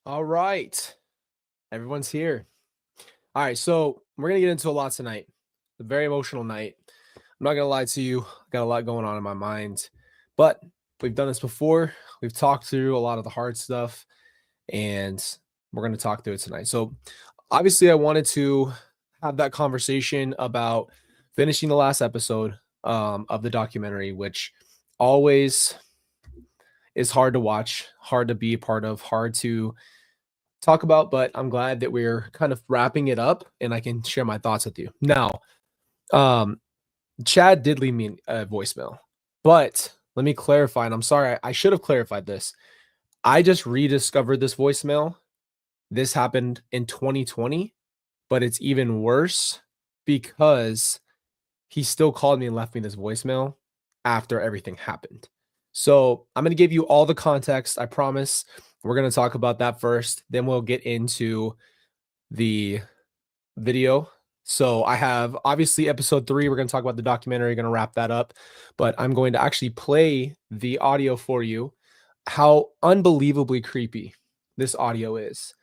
All right. Everyone's here. All right. So we're going to get into a lot tonight. A very emotional night. I'm not going to lie to you. Got a lot going on in my mind, but we've done this before. We've talked through a lot of the hard stuff, and we're going to talk through it tonight. So obviously, I wanted to have that conversation about finishing the last episode of the documentary, which always is hard to watch, hard to be a part of, hard to talk about, but I'm glad that we're kind of wrapping it up and I can share my thoughts with you. Now, um, Chad did leave me a voicemail, but let me clarify, and I'm sorry, I should have clarified this. I just rediscovered this voicemail. This happened in 2020, but it's even worse because he still called me and left me this voicemail after everything happened. So I'm going to give you all the context. I promise. We're going to talk about that first. Then we'll get into the video. So I have obviously episode 3. We're going to talk about the documentary, going to wrap that up, but I'm going to actually play the audio for you, how unbelievably creepy this audio is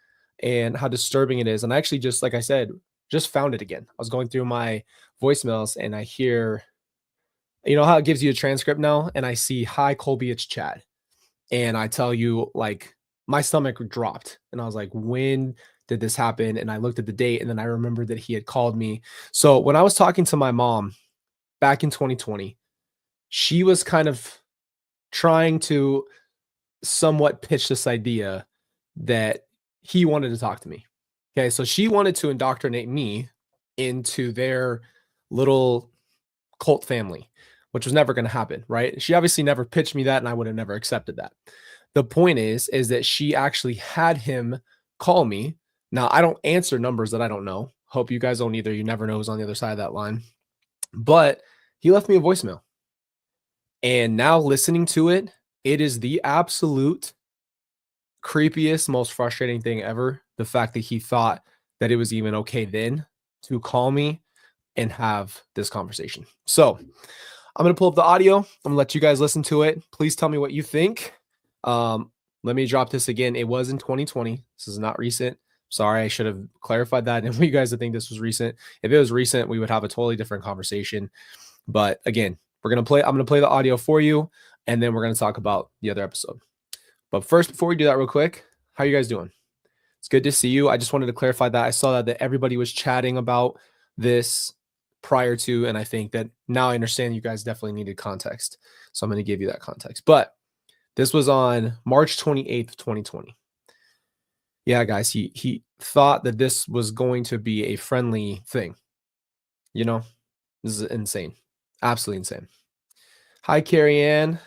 and how disturbing it is. And I actually just, like I said, just found it again. I was going through my voicemails and I hear, you know how it gives you a transcript now? And I see, "Hi, Colby, it's Chad." And I tell you, like, my stomach dropped. And I was like, when did this happen? And I looked at the date and then I remembered that he had called me. So when I was talking to my mom back in 2020, she was kind of trying to somewhat pitch this idea that he wanted to talk to me. Okay. So she wanted to indoctrinate me into their little cult family, which was never going to happen, right? She obviously never pitched me that and I would have never accepted that. The point is that she actually had him call me. Now, I don't answer numbers that I don't know. Hope you guys don't either. You never know who's on the other side of that line. But he left me a voicemail. And now listening to it, it is the absolute creepiest, most frustrating thing ever. The fact that he thought that it was even okay then to call me and have this conversation. So I'm going to pull up the audio. I'm going to let you guys listen to it. Please tell me what you think. Let me drop this again. It was in 2020. This is not recent. Sorry, I should have clarified that. And for you guys to think this was recent, if it was recent, we would have a totally different conversation. But again, I'm going to play the audio for you, and then we're going to talk about the other episode. But first, before we do that real quick, how are you guys doing? It's good to see you. I just wanted to clarify that. I saw that everybody was chatting about this prior to, and I think that now I understand you guys definitely needed context. So I'm going to give you that context. But this was on March 28th, 2020. Yeah, guys, he thought that this was going to be a friendly thing. You know, this is insane. Absolutely insane. Hi, Carrie Ann.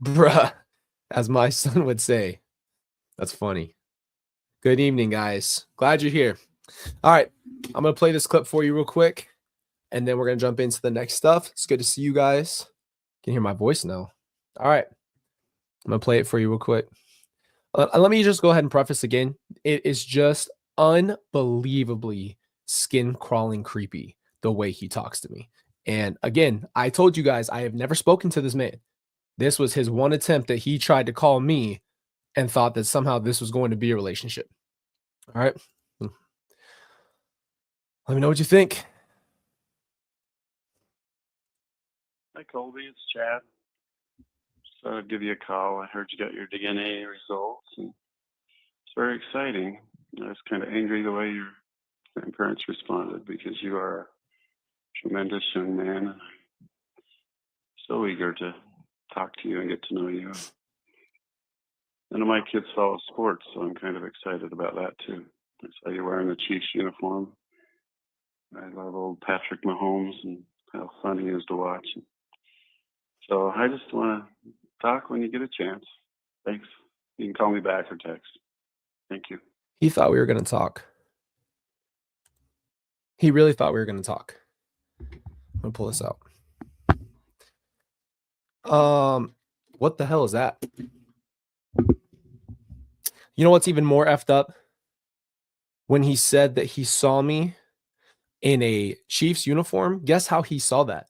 Bruh, as my son would say. That's funny. Good evening, guys. Glad you're here. All right, I'm going to play this clip for you real quick, and then we're going to jump into the next stuff. It's good to see you guys. You can hear my voice now. All right. I'm going to play it for you real quick. Let me just go ahead and preface again. It is just unbelievably skin-crawling creepy the way he talks to me. And again, I told you guys I have never spoken to this man. This was his one attempt that he tried to call me and thought that somehow this was going to be a relationship. All right. Let me know what you think. Hi, Colby. It's Chad. Just thought I'd give you a call. I heard you got your DNA results, and it's very exciting. I was kind of angry the way your grandparents responded because you are a tremendous young man, and I'm so eager to talk to you and get to know you. None of my kids follow sports, so I'm kind of excited about that too. I saw you wearing the Chiefs uniform. I love old Patrick Mahomes and how fun he is to watch. So I just want to talk when you get a chance. Thanks. You can call me back or text. Thank you. He thought we were going to talk. He really thought we were going to talk. I'm going to pull this out. What the hell is that? You know what's even more effed up? When he said that he saw me in a Chiefs uniform, guess how he saw that?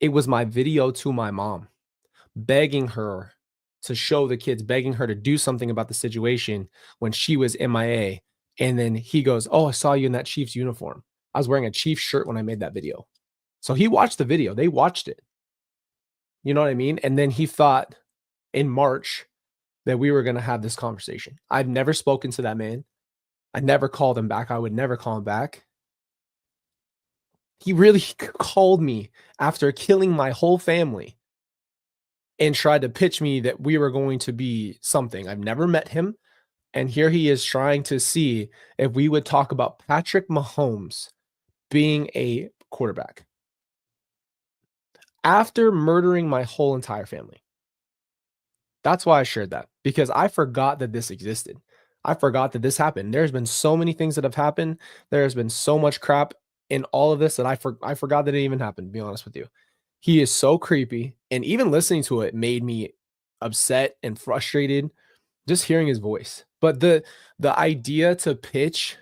It was my video to my mom, begging her to show the kids, begging her to do something about the situation when she was MIA. And then he goes, "Oh, I saw you in that Chiefs uniform. I was wearing a Chiefs shirt when I made that video." So he watched the video. They watched it. You know what I mean? And then he thought in March that we were going to have this conversation. I've never spoken to that man. I never called him back. I would never call him back. He really called me after killing my whole family and tried to pitch me that we were going to be something. I've never met him. And here he is trying to see if we would talk about Patrick Mahomes being a quarterback after murdering my whole entire family. That's why I shared that, because I forgot that this existed. I forgot that this happened. There's been so many things that have happened. There's been so much crap in all of this that I forgot that it even happened, to be honest with you. He is so creepy. And even listening to it made me upset and frustrated just hearing his voice. But the idea to pitch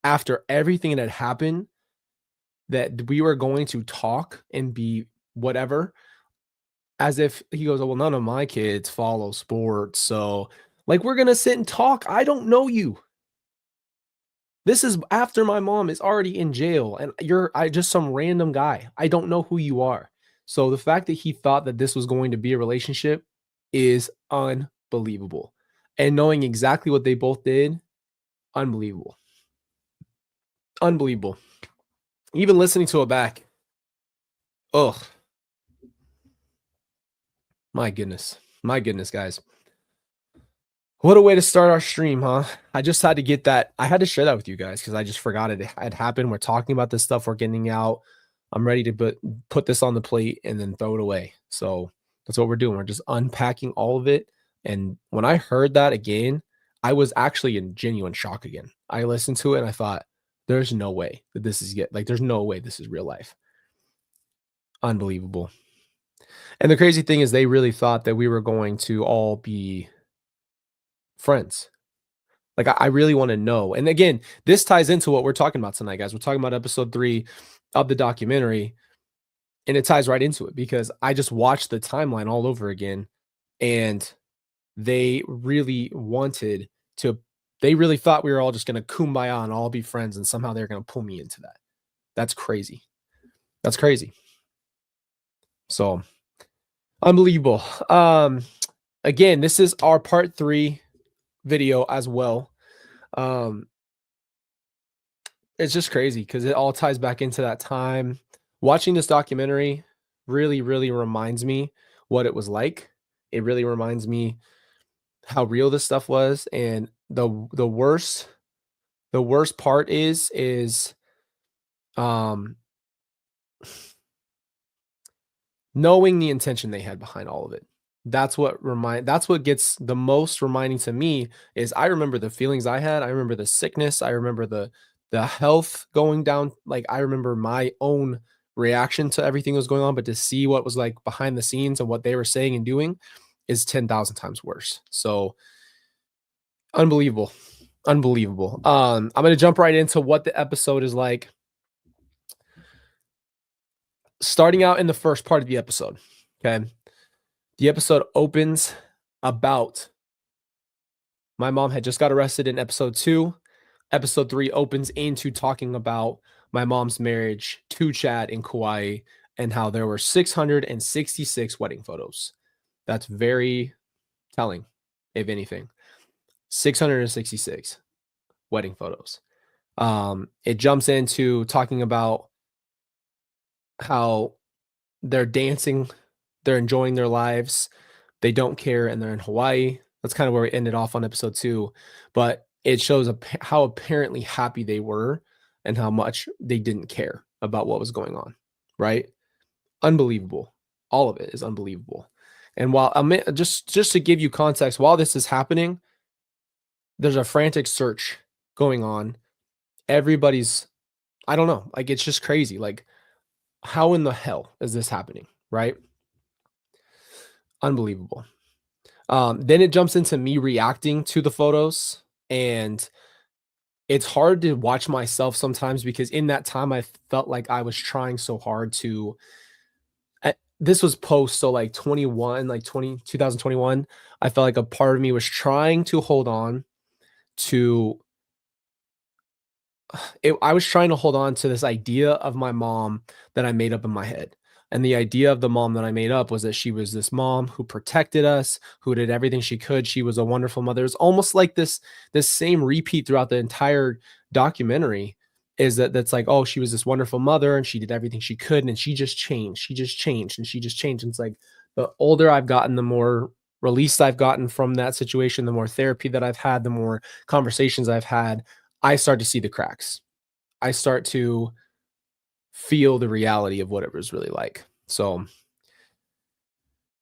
after everything that had happened that we were going to talk and be whatever, as if he goes, "Oh, well, none of my kids follow sports. So, like, we're going to sit and talk. I don't know you. This is after my mom is already in jail and you're just some random guy. I don't know who you are." So, the fact that he thought that this was going to be a relationship is unbelievable. And knowing exactly what they both did, unbelievable. Unbelievable. Even listening to it back, ugh. My goodness. My goodness, guys. What a way to start our stream, huh? I just had to get that. I had to share that with you guys because I just forgot it had happened. We're talking about this stuff. We're getting out. I'm ready to put this on the plate and then throw it away. So that's what we're doing. We're just unpacking all of it. And when I heard that again, I was actually in genuine shock again. I listened to it and I thought, there's no way that this is there's no way this is real life. Unbelievable. And the crazy thing is they really thought that we were going to all be friends. Like, I really want to know. And again, this ties into what we're talking about tonight, guys. We're talking about episode 3 of the documentary, and it ties right into it because I just watched the timeline all over again, and they really wanted to, they really thought we were all just going to kumbaya and all be friends, and somehow they're going to pull me into that. That's crazy. That's crazy. So, unbelievable. Again, this is our part 3 video as well. It's just crazy because it all ties back into that time. Watching this documentary really, really reminds me what it was like. It really reminds me how real this stuff was. And the worst part is knowing the intention they had behind all of it. That's what gets the most reminding to me is I remember the feelings I had. I remember the sickness. I remember the health going down. Like, I remember my own reaction to everything that was going on, but to see what was like behind the scenes and what they were saying and doing is 10,000 times worse. So unbelievable. Unbelievable. I'm going to jump right into what the episode is like. Starting out in the first part of the episode. Okay. The episode opens about my mom had just got arrested in episode 2. Episode 3 opens into talking about my mom's marriage to Chad in Kauai and how there were 666 wedding photos. That's very telling, if anything. 666 wedding photos. It jumps into talking about how they're dancing, they're enjoying their lives, they don't care, and they're in Hawaii. That's kind of where we ended off on episode 2. But it shows how apparently happy they were and how much they didn't care about what was going on, right? Unbelievable. All of it is unbelievable. And while just to give you context, while this is happening, there's a frantic search going on. Everybody's, I don't know, like, it's just crazy. Like, how in the hell is this happening, right? Unbelievable. Then it jumps into me reacting to the photos, and it's hard to watch myself sometimes because in that time I felt like I was trying so hard to this was post, so like 21, like 2021. I felt like a part of me was trying to hold on to I was trying to hold on to this idea of my mom that I made up in my head. And the idea of the mom that I made up was that she was this mom who protected us, who did everything she could. She was a wonderful mother. It's almost like this same repeat throughout the entire documentary is that's like, oh, she was this wonderful mother and she did everything she could and she just changed. She just changed and she just changed. And it's like the older I've gotten, the more released I've gotten from that situation, the more therapy that I've had, the more conversations I've had, I start to see the cracks. I start to feel the reality of what it was really like. So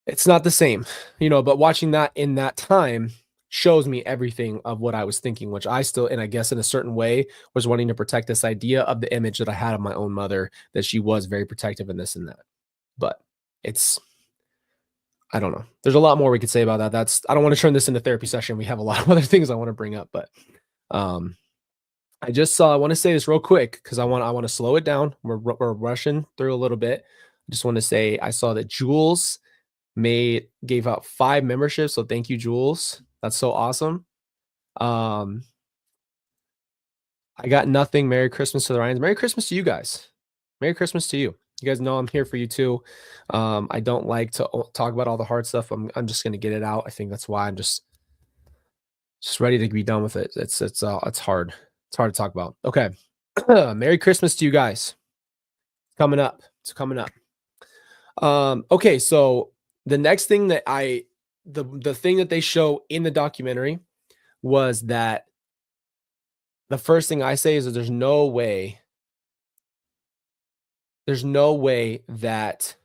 it's not the same, but watching that in that time shows me everything of what I was thinking, which I still, and I guess in a certain way, was wanting to protect this idea of the image that I had of my own mother, that she was very protective and this and that. But it's, I don't know. There's a lot more we could say about that. I don't want to turn this into therapy session. We have a lot of other things I want to bring up, but um, I want to say this real quick because I want to slow it down. We're rushing through a little bit. I just want to say I saw that Jules gave out 5 memberships. So thank you, Jules. That's so awesome. I got nothing. Merry Christmas to the Ryans. Merry Christmas to you guys. Merry Christmas to you. You guys know I'm here for you too. I don't like to talk about all the hard stuff. I'm just gonna get it out. I think that's why I'm just ready to be done with it. It's hard. It's hard to talk about. Okay. Merry Christmas to you guys. Coming up. It's coming up. Okay, so the next thing that the thing that they show in the documentary was that the first thing I say is that there's no way that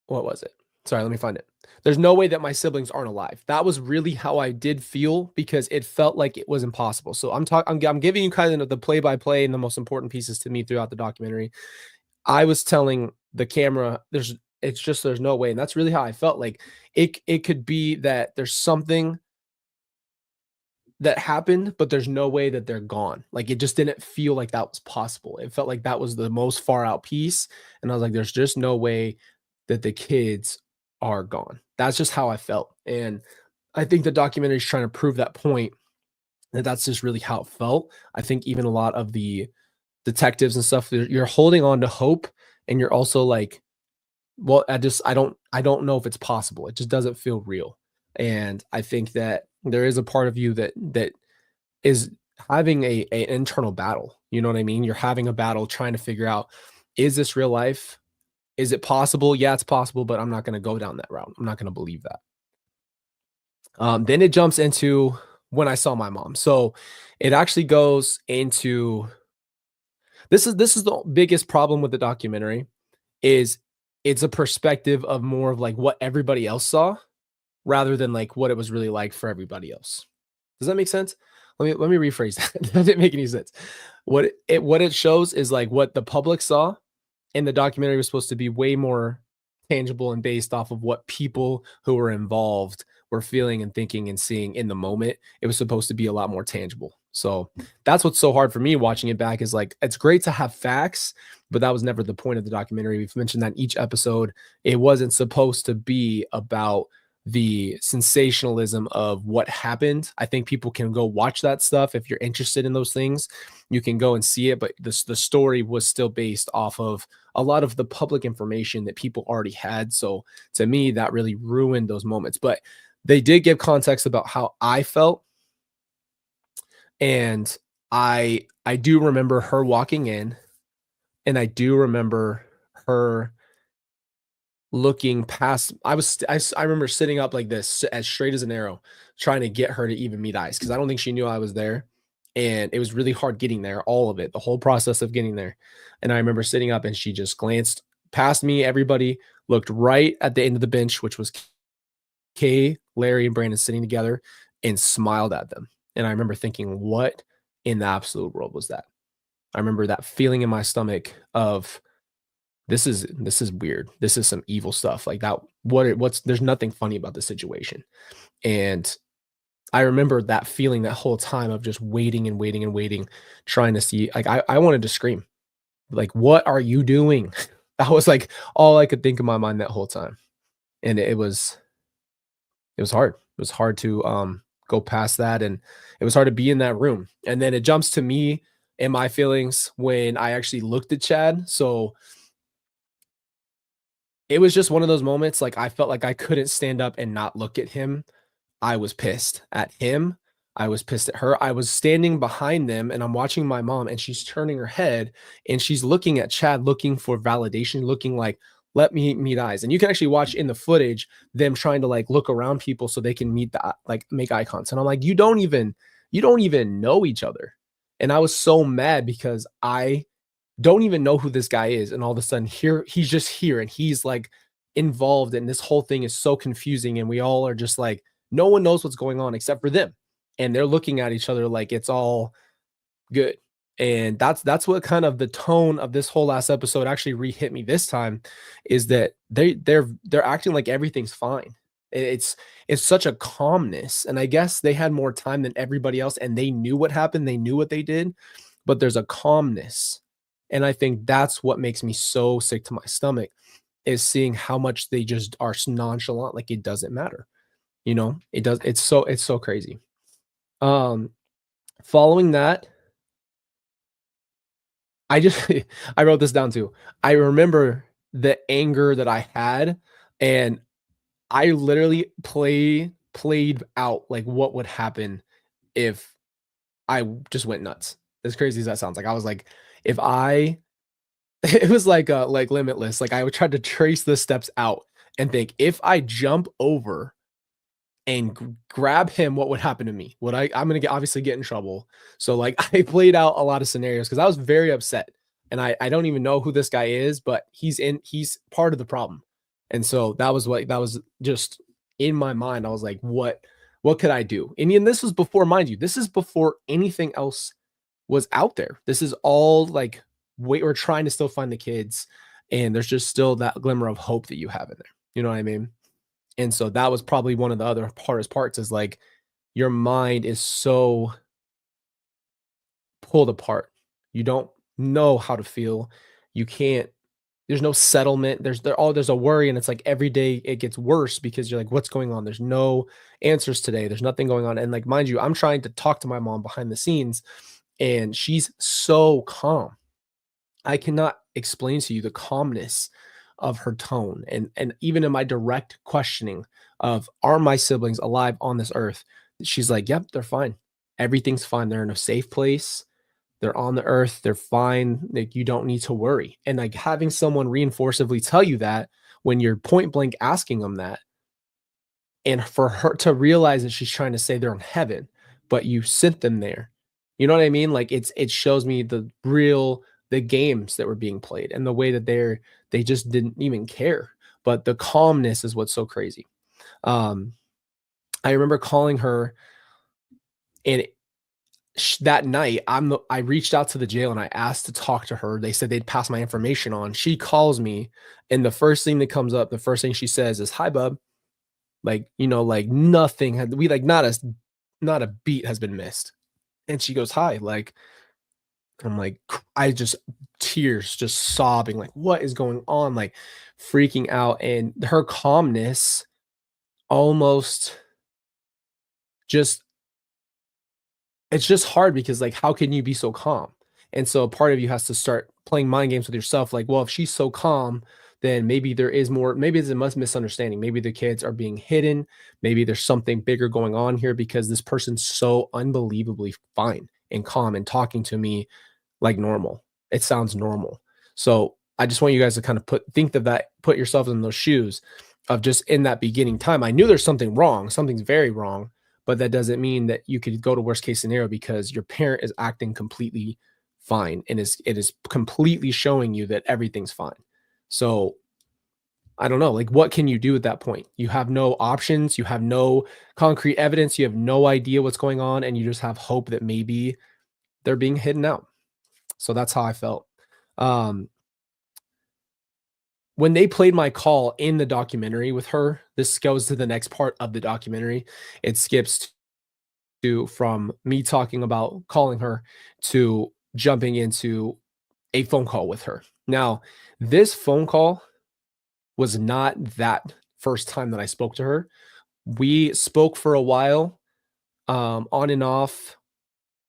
what was it? Sorry, let me find it. There's no way that my siblings aren't alive. That was really how I did feel because it felt like it was impossible. So I'm giving you kind of the play by play and the most important pieces to me throughout the documentary. I was telling the camera, there's no way. And that's really how I felt. Like it could be that there's something that happened, but there's no way that they're gone. Like it just didn't feel like that was possible. It felt like that was the most far out piece. And I was like, there's just no way that the kids are gone. That's just how I felt. And I think the documentary is trying to prove that point, that that's just really how it felt. I think even a lot of the detectives and stuff, you're holding on to hope and you're also like, well, I don't know if it's possible. It just doesn't feel real. And I think that there is a part of you that is having an internal battle. You know what I mean? You're having a battle trying to figure out, is this real life? Is it possible? Yeah, it's possible, but I'm not going to go down that route. I'm not going to believe that. Then it jumps into when I saw my mom. So it actually goes into this is the biggest problem with the documentary is it's a perspective of more of like what everybody else saw rather than like what it was really like for everybody else. Does that make sense? Let me rephrase that. That didn't make any sense. What it shows is like what the public saw, and the documentary was supposed to be way more tangible and based off of what people who were involved were feeling and thinking and seeing in the moment. It was supposed to be a lot more tangible. So that's what's so hard for me watching it back is like, it's great to have facts, but that was never the point of the documentary. We've mentioned that in each episode. It wasn't supposed to be about the sensationalism of what happened. I think people can go watch that stuff. If you're interested in those things, you can go and see it. But the story was still based off of a lot of the public information that people already had. So to me, that really ruined those moments. But they did give context about how I felt. And I do remember her walking in, and I do remember her looking past. I remember sitting up like this as straight as an arrow, trying to get her to even meet eyes because I don't think she knew I was there. And it was really hard getting there, all of it, the whole process of getting there. And I remember sitting up and she just glanced past me, everybody, looked right at the end of the bench, which was Kay, Larry, and Brandon sitting together, and smiled at them. And I remember thinking, what in the absolute world was that? I remember that feeling in my stomach of this is weird. This is some evil stuff. Like that, there's nothing funny about the situation. And I remember that feeling that whole time of just waiting and waiting and waiting, trying to see, like I wanted to scream. Like, what are you doing? That was like all I could think in my mind that whole time. And it was hard. It was hard to go past that, and it was hard to be in that room. And then it jumps to me and my feelings when I actually looked at Chad. So it was just one of those moments, like I felt like I couldn't stand up and not look at him. I was pissed at him. I was pissed at her. I was standing behind them and I'm watching my mom and she's turning her head and she's looking at Chad, looking for validation, looking like, let me meet eyes. And you can actually watch in the footage them trying to like look around people so they can meet the like make eye contact. And I'm like, you don't even know each other. And I was so mad because I don't even know who this guy is, and all of a sudden here he's just here and he's like involved, and this whole thing is so confusing, and we all are just like no one knows what's going on except for them, and they're looking at each other like it's all good. And that's what kind of the tone of this whole last episode actually re-hit me this time, is that they're acting like everything's fine. It's such a calmness, and I guess they had more time than everybody else and they knew what happened, they knew what they did, but there's a calmness. And I think that's what makes me so sick to my stomach, is seeing how much they just are nonchalant, like it doesn't matter. It does. It's so crazy. Um, Following that, I just I wrote this down too. I remember the anger that I had, and I literally played out like what would happen if I just went nuts. As crazy as that sounds, like I was like, if I it was like Limitless. Like I would try to trace the steps out and think, if I jump over and grab him, what would happen to me? I'm gonna obviously get in trouble. So like I played out a lot of scenarios because I was very upset. And I don't even know who this guy is, but he's part of the problem. And so that was just in my mind. I was like, what could I do? And this was before, mind you, this is before anything else was out there. This is all like, wait, we're trying to still find the kids, and there's just still that glimmer of hope that you have in there. You know what I mean? And so that was probably one of the other hardest parts, is like your mind is so pulled apart. You don't know how to feel. You can't, there's no settlement. There's a worry, and it's like every day it gets worse because you're like, what's going on? There's no answers today. There's nothing going on. And like, mind you, I'm trying to talk to my mom behind the scenes, and she's so calm. I cannot explain to you the calmness of her tone, and even in my direct questioning of, are my siblings alive on this earth? She's like, "Yep, they're fine. Everything's fine. They're in a safe place. They're on the earth. They're fine. Like, you don't need to worry." And like having someone reinforcively tell you that when you're point blank asking them that, and for her to realize that she's trying to say they're in heaven, but you sent them there. You know what I mean? Like it shows me the games that were being played and the way that they just didn't even care. But the calmness is what's so crazy. Um, I remember calling her, and that night I reached out to the jail and I asked to talk to her. They said they'd pass my information on. She calls me, and the first thing that comes up, the first thing she says is, "Hi, bub." Like, like nothing had we like not a beat has been missed. And she goes, "Hi." Like, I'm like, I just tears, just sobbing, like, what is going on? Like freaking out. And her calmness almost just, it's just hard because like, how can you be so calm? And so part of you has to start playing mind games with yourself. Like, well, if she's so calm, then maybe there is more, maybe it's a misunderstanding. Maybe the kids are being hidden. Maybe there's something bigger going on here, because this person's so unbelievably fine and calm and talking to me like normal. It sounds normal. So I just want you guys to kind of think of that, put yourself in those shoes of just in that beginning time. I knew there's something wrong, something's very wrong, but that doesn't mean that you could go to worst case scenario, because your parent is acting completely fine, and it is completely showing you that everything's fine. So I don't know, like what can you do at that point? You have no options, you have no concrete evidence, you have no idea what's going on, and you just have hope that maybe they're being hidden out. So that's how I felt. Um, when they played my call in the documentary with her, this goes to the next part of the documentary. It skips to from me talking about calling her to jumping into a phone call with her. Now, this phone call was not that first time that I spoke to her. We spoke for a while, on and off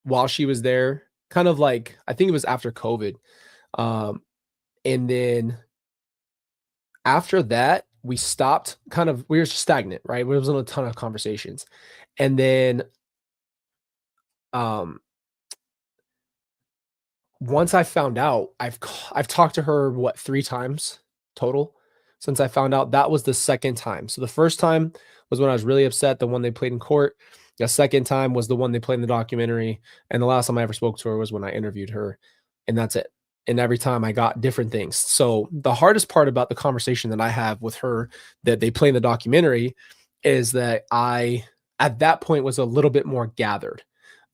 while she was there, kind of like I think it was after COVID. Um, and then after that, we stopped we were stagnant, right? There wasn't a ton of conversations. And then um once I found out, I've talked to her what 3 times total since I found out. That was the second time. So the first time was when I was really upset, the one they played in court. The second time was the one they played in the documentary, and the last time I ever spoke to her was when I interviewed her, and that's it. And every time I got different things. So the hardest part about the conversation that I have with her that they play in the documentary is that I, at that point, was a little bit more gathered.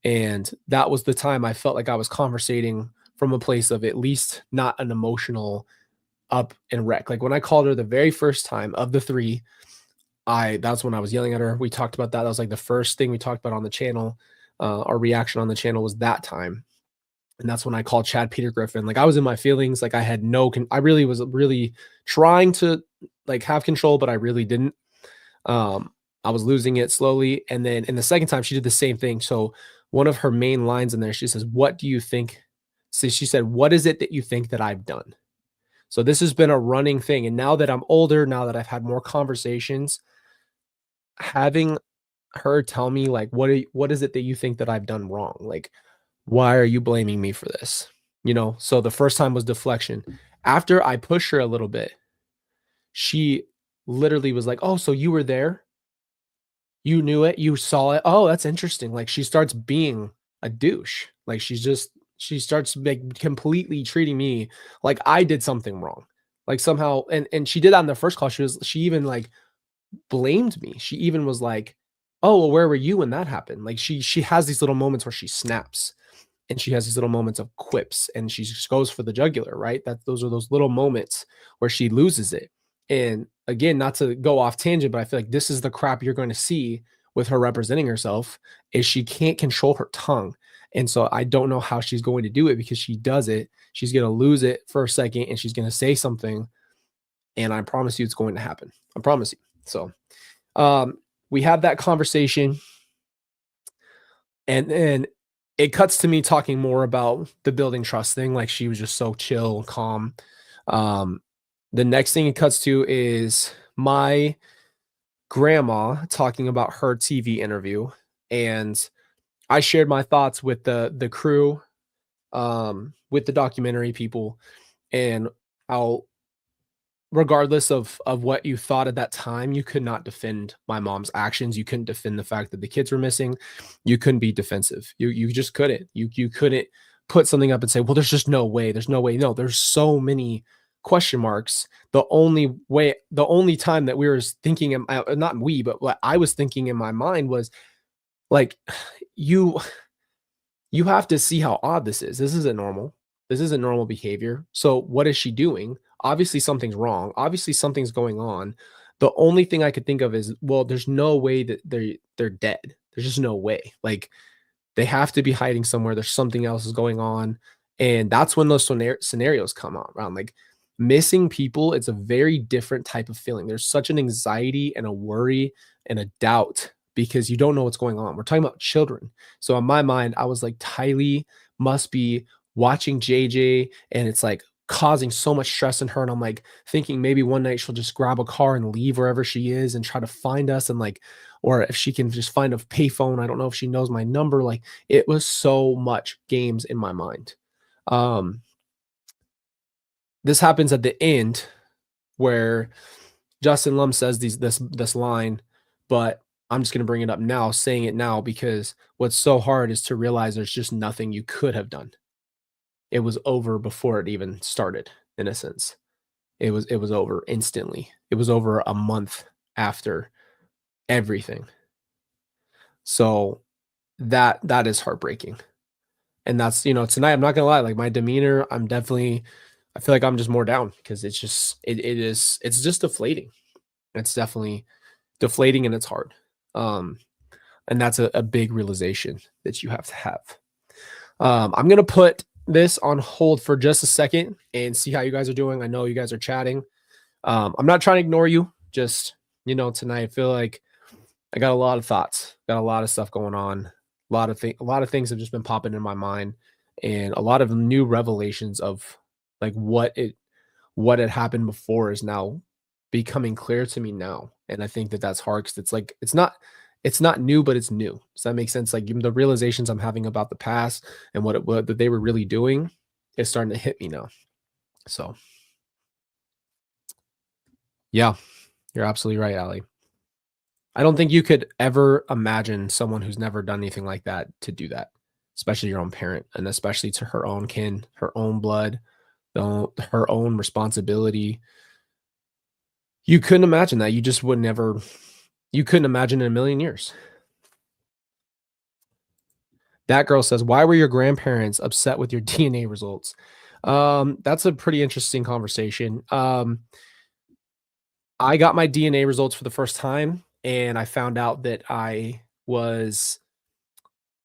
And that was the time I felt like I was conversating from a place of at least not an emotional up and wreck. Like when I called her the very first time of the 3, that's when I was yelling at her. We talked about that. That was like the first thing we talked about on the channel. Our reaction on the channel was that time. And that's when I called Chad Peter Griffin. Like I was in my feelings. Like I had I really was really trying to like have control, but I really didn't. I was losing it slowly. And then in the second time, she did the same thing. So one of her main lines in there, she says, "What do you think?" So she said, "What is it that you think that I've done?" So this has been a running thing. And now that I'm older, now that I've had more conversations, having her tell me like, what is it that you think that I've done wrong? Like, why are you blaming me for this? So the first time was deflection. After I pushed her a little bit, she literally was like, "Oh, so you were there? You knew it? You saw it? Oh, that's interesting." Like she starts being a douche. Like she starts like completely treating me like I did something wrong. Like somehow, and she did that in the first call. She even like blamed me. She even was like, "Oh, well, where were you when that happened?" Like she has these little moments where she snaps, and she has these little moments of quips, and she just goes for the jugular, right? Those are those little moments where she loses it. And again, not to go off tangent, but I feel like this is the crap you're going to see with her representing herself is she can't control her tongue. And so I don't know how she's going to do it because she does it. She's going to lose it for a second and she's going to say something. And I promise you it's going to happen. I promise you. So we have that conversation. And then it cuts to me talking more about the building trust thing. Like she was just so chill and calm. Um, the next thing it cuts to is my grandma talking about her TV interview. And I shared my thoughts with the crew, with the documentary people, and how regardless of what you thought at that time, you could not defend my mom's actions. You couldn't defend the fact that the kids were missing. You couldn't be defensive. You just couldn't. You couldn't put something up and say, "Well, there's just no way. There's no way." No, there's so many question marks. The only time that we were thinking, not we, but what I was thinking in my mind was like, you you have to see how odd this is. This isn't normal. This isn't normal behavior. So what is she doing? Obviously something's wrong. Obviously something's going on. The only thing I could think of is, well, there's no way that they're dead. There's just no way. Like they have to be hiding somewhere. There's something else is going on. And that's when those scenarios come on around. Like missing people, it's a very different type of feeling. There's such an anxiety and a worry and a doubt because you don't know what's going on. We're talking about children. So in my mind, I was like, Tylee must be watching JJ and it's like causing so much stress in her. And I'm like thinking maybe one night she'll just grab a car and leave wherever she is and try to find us. And like, or if she can just find a payphone. I don't know if she knows my number. Like it was so much games in my mind. Um, this happens at the end where Justin Lum says this line, but I'm just going to bring it up now, saying it now because what's so hard is to realize there's just nothing you could have done. It was over before it even started, in a sense. It was over instantly. It was over a month after everything. So that is heartbreaking. And that's, tonight I'm not gonna lie, like my demeanor, I feel like I'm just more down because it's just deflating. It's definitely deflating and it's hard. And that's a big realization that you have to have. I'm gonna put this on hold for just a second and see how you guys are doing. I know you guys are chatting. I'm not trying to ignore you. Just, tonight I feel like I got a lot of thoughts, got a lot of stuff going on. A lot of things have just been popping in my mind, and a lot of new revelations of like what had happened before is now becoming clear to me now. And I think that that's hard because it's like it's not new, but it's new. Does that make sense? Like even the realizations I'm having about the past and what that they were really doing is starting to hit me now. So yeah, you're absolutely right, Ali. I don't think you could ever imagine someone who's never done anything like that to do that, especially your own parent, and especially to her own kin, her own blood, her own responsibility. You couldn't imagine that. You just would never. You couldn't imagine in a million years. That girl says, "Why were your grandparents upset with your DNA results?" That's a pretty interesting conversation. I got my DNA results for the first time, and I found out that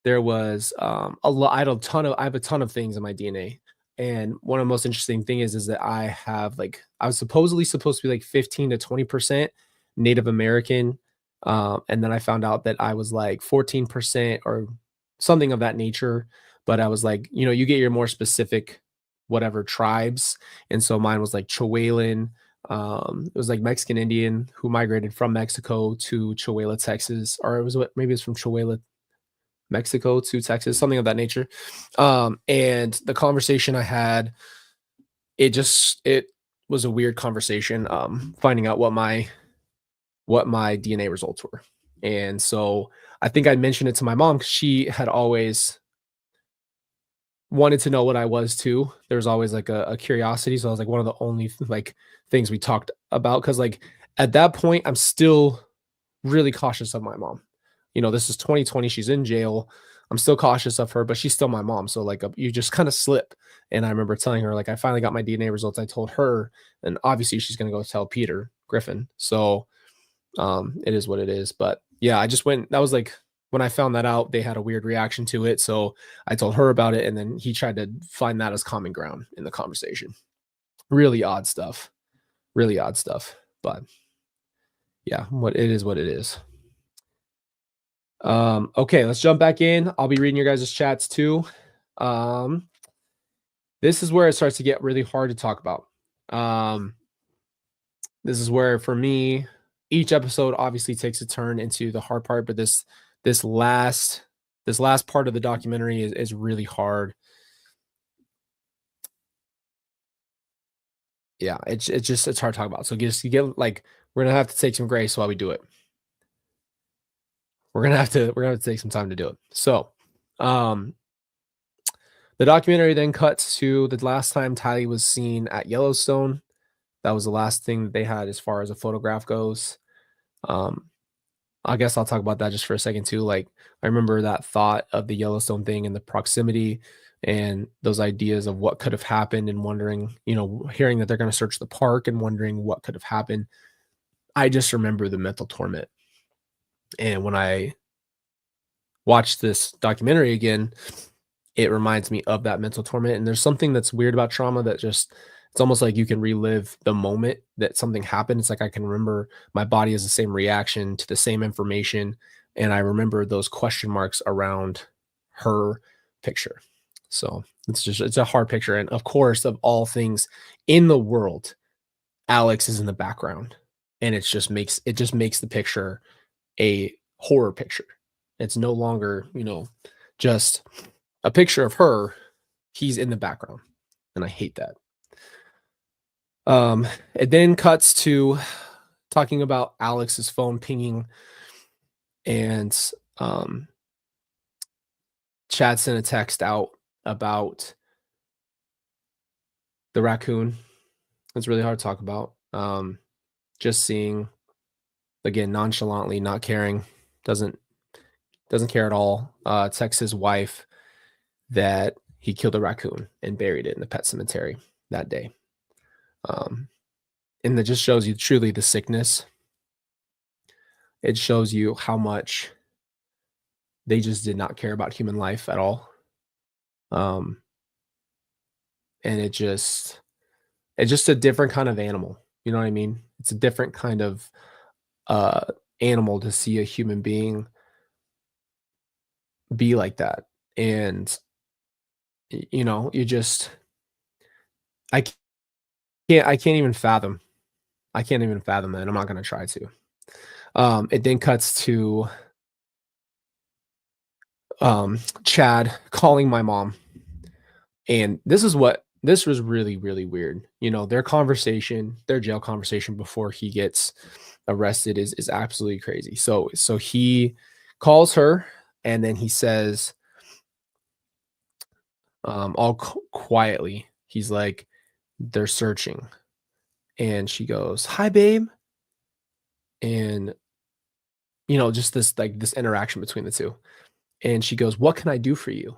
there was a lot. I have a ton of things in my DNA, and one of the most interesting thing is that I was supposedly supposed to be like 15 to 20% Native American, and then I found out that I was like 14% or something of that nature. But I was like, you get your more specific whatever tribes, and so mine was like Chihuahuan. It was like Mexican Indian who migrated from Mexico to Chihuahua, Texas, or maybe it's from Chihuahua, Mexico to Texas, something of that nature. And the conversation I had, it was a weird conversation, finding out what my DNA results were. And so I think I mentioned it to my mom because she had always wanted to know what I was too. There was always like a curiosity. So I was like one of the only like things we talked about. Cause like at that point, I'm still really cautious of my mom. This is 2020. She's in jail. I'm still cautious of her, but she's still my mom. So like you just kind of slip. And I remember telling her like I finally got my DNA results. I told her, and obviously she's gonna go tell Peter Griffin. So it is what it is. But yeah, I just went. That was like when I found that out, they had a weird reaction to it. So I told her about it, and then he tried to find that as common ground in the conversation. Really odd stuff. Really odd stuff. But yeah, what it is. Okay, let's jump back in. I'll be reading your guys' chats too. Um, this is where it starts to get really hard to talk about. This is where for me, each episode obviously takes a turn into the hard part, but this last part of the documentary is really hard. Yeah, it's hard to talk about. So just you get like we're gonna have to take some grace while we do it. We're gonna have to take some time to do it. So um the documentary then cuts to the last time Tylee was seen at Yellowstone. That was the last thing that they had as far as a photograph goes. Um, I guess I'll talk about that just for a second too. Like I remember that thought of the Yellowstone thing and the proximity and those ideas of what could have happened and wondering, hearing that they're going to search the park and wondering what could have happened. I just remember the mental torment. And when I watched this documentary again, it reminds me of that mental torment. And there's something that's weird about trauma that just it's almost like you can relive the moment that something happened. It's like I can remember my body has the same reaction to the same information. And I remember those question marks around her picture. So it's a hard picture. And of course, of all things in the world, Alex is in the background. And it just makes the picture a horror picture. It's no longer, just a picture of her. He's in the background. And I hate that. It then cuts to talking about Alex's phone pinging, and Chad sent a text out about the raccoon. It's really hard to talk about. Just seeing again nonchalantly, not caring, doesn't care at all. Texts his wife that he killed a raccoon and buried it in the pet cemetery that day. And that just shows you truly the sickness. It shows you how much they just did not care about human life at all. and it's just a different kind of animal. You know what I mean? It's a different kind of uh animal to see a human being be like that. And you know, you just I I can't even fathom. I can't even fathom that. I'm not gonna try to. It then cuts to Chad calling my mom. And this was really, really weird. You know, their conversation, their jail conversation before he gets arrested is absolutely crazy. So he calls her and then he says, quietly, he's like, they're searching. And she goes, "Hi, babe." And you know, just this interaction between the two. And she goes, "What can I do for you?"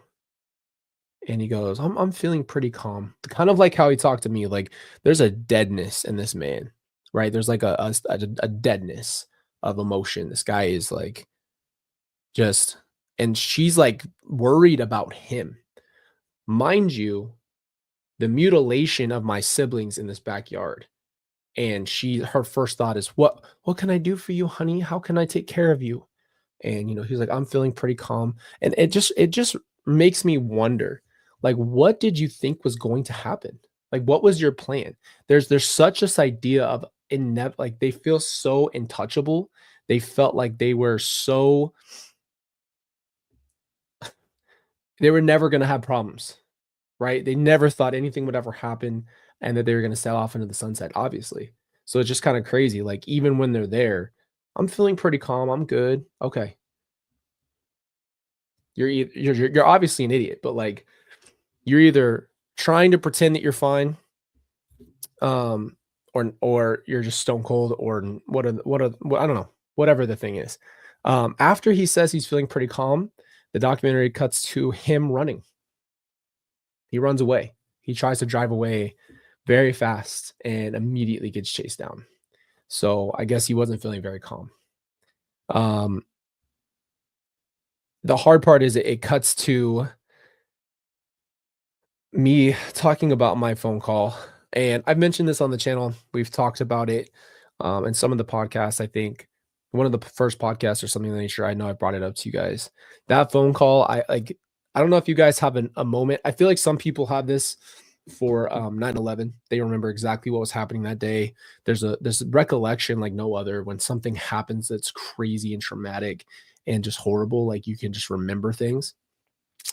And he goes, I'm feeling pretty calm." Kind of like how he talked to me, like, there's a deadness in this man, right? There's like a deadness of emotion. This guy is like just and she's like worried about him. Mind you, the mutilation of my siblings in this backyard. And her first thought is, what can I do for you, honey? How can I take care of you?" And, you know, he's like, "I'm feeling pretty calm." And it just makes me wonder, like, what did you think was going to happen? Like, what was your plan? There's such this idea of like they feel so untouchable. They felt like they were never gonna have problems, right? They never thought anything would ever happen and that they were gonna sail off into the sunset, obviously. So it's just kind of crazy. Like, even when they're there, "I'm feeling pretty calm. I'm good." Okay. You're obviously an idiot, but like you're either trying to pretend that you're fine, um, or you're just stone cold, or I don't know, whatever the thing is. After he says he's feeling pretty calm, the documentary cuts to him running. He runs away. He tries to drive away very fast and immediately gets chased down. So I guess he wasn't feeling very calm. Um, the hard part is it cuts to me talking about my phone call, and I've mentioned this on the channel. We've talked about it, in some of the podcasts. I think one of the first podcasts or something of that nature. I know I brought it up to you guys. That phone call, I like. I don't know if you guys have a moment. I feel like some people have this for 9/11. They remember exactly what was happening that day. There's a recollection like no other when something happens that's crazy and traumatic and just horrible. Like you can just remember things.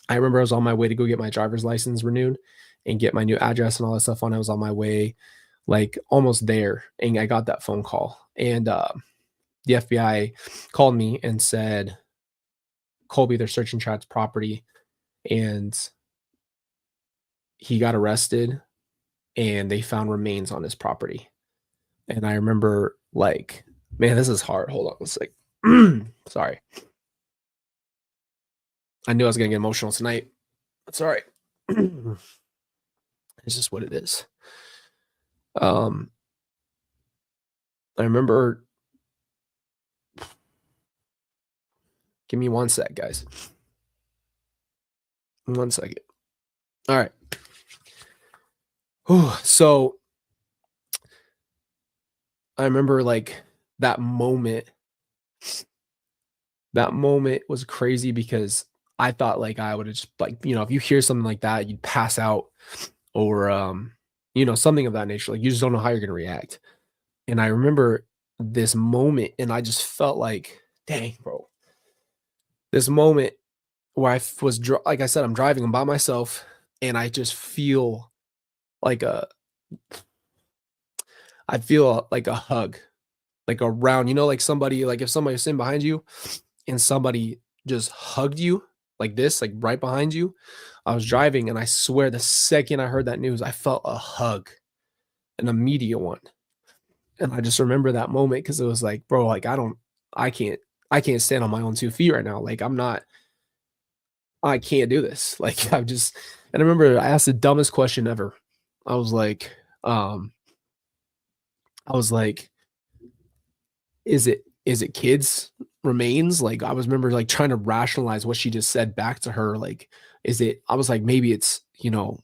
I remember I was on my way to go get my driver's license renewed and get my new address and all that stuff on. I was on my way, like almost there, and I got that phone call. And the FBI called me and said, "Colby, they're searching Chad's property, and he got arrested, and they found remains on his property." And I remember, like, man, this is hard. Hold on, it's like, sorry. I knew I was gonna get emotional tonight. That's all right. It's just what it is. Um, I remember. Give me one sec, guys. 1 second. All right. Whew, so I remember like that moment. That moment was crazy because I thought like I would have just like, you know, if you hear something like that, you'd pass out or you know, something of that nature. Like you just don't know how you're gonna react. And I remember this moment and I just felt like, dang, bro. This moment where like I said, I'm driving, I'm by myself, and I just feel like I feel like a hug, like around, you know, like somebody, like if somebody was sitting behind you and somebody just hugged you like this, like right behind you. I was driving and I swear the second I heard that news, I felt a hug, an immediate one. And I just remember that moment because it was like, bro, like I can't, I can't stand on my own 2 feet right now. Like I can't do this. Like and I remember I asked the dumbest question ever. I was like, um, I was like, is it kids remains? Like, I was remember, like, trying to rationalize what she just said back to her, like, is it I was like, maybe it's, you know,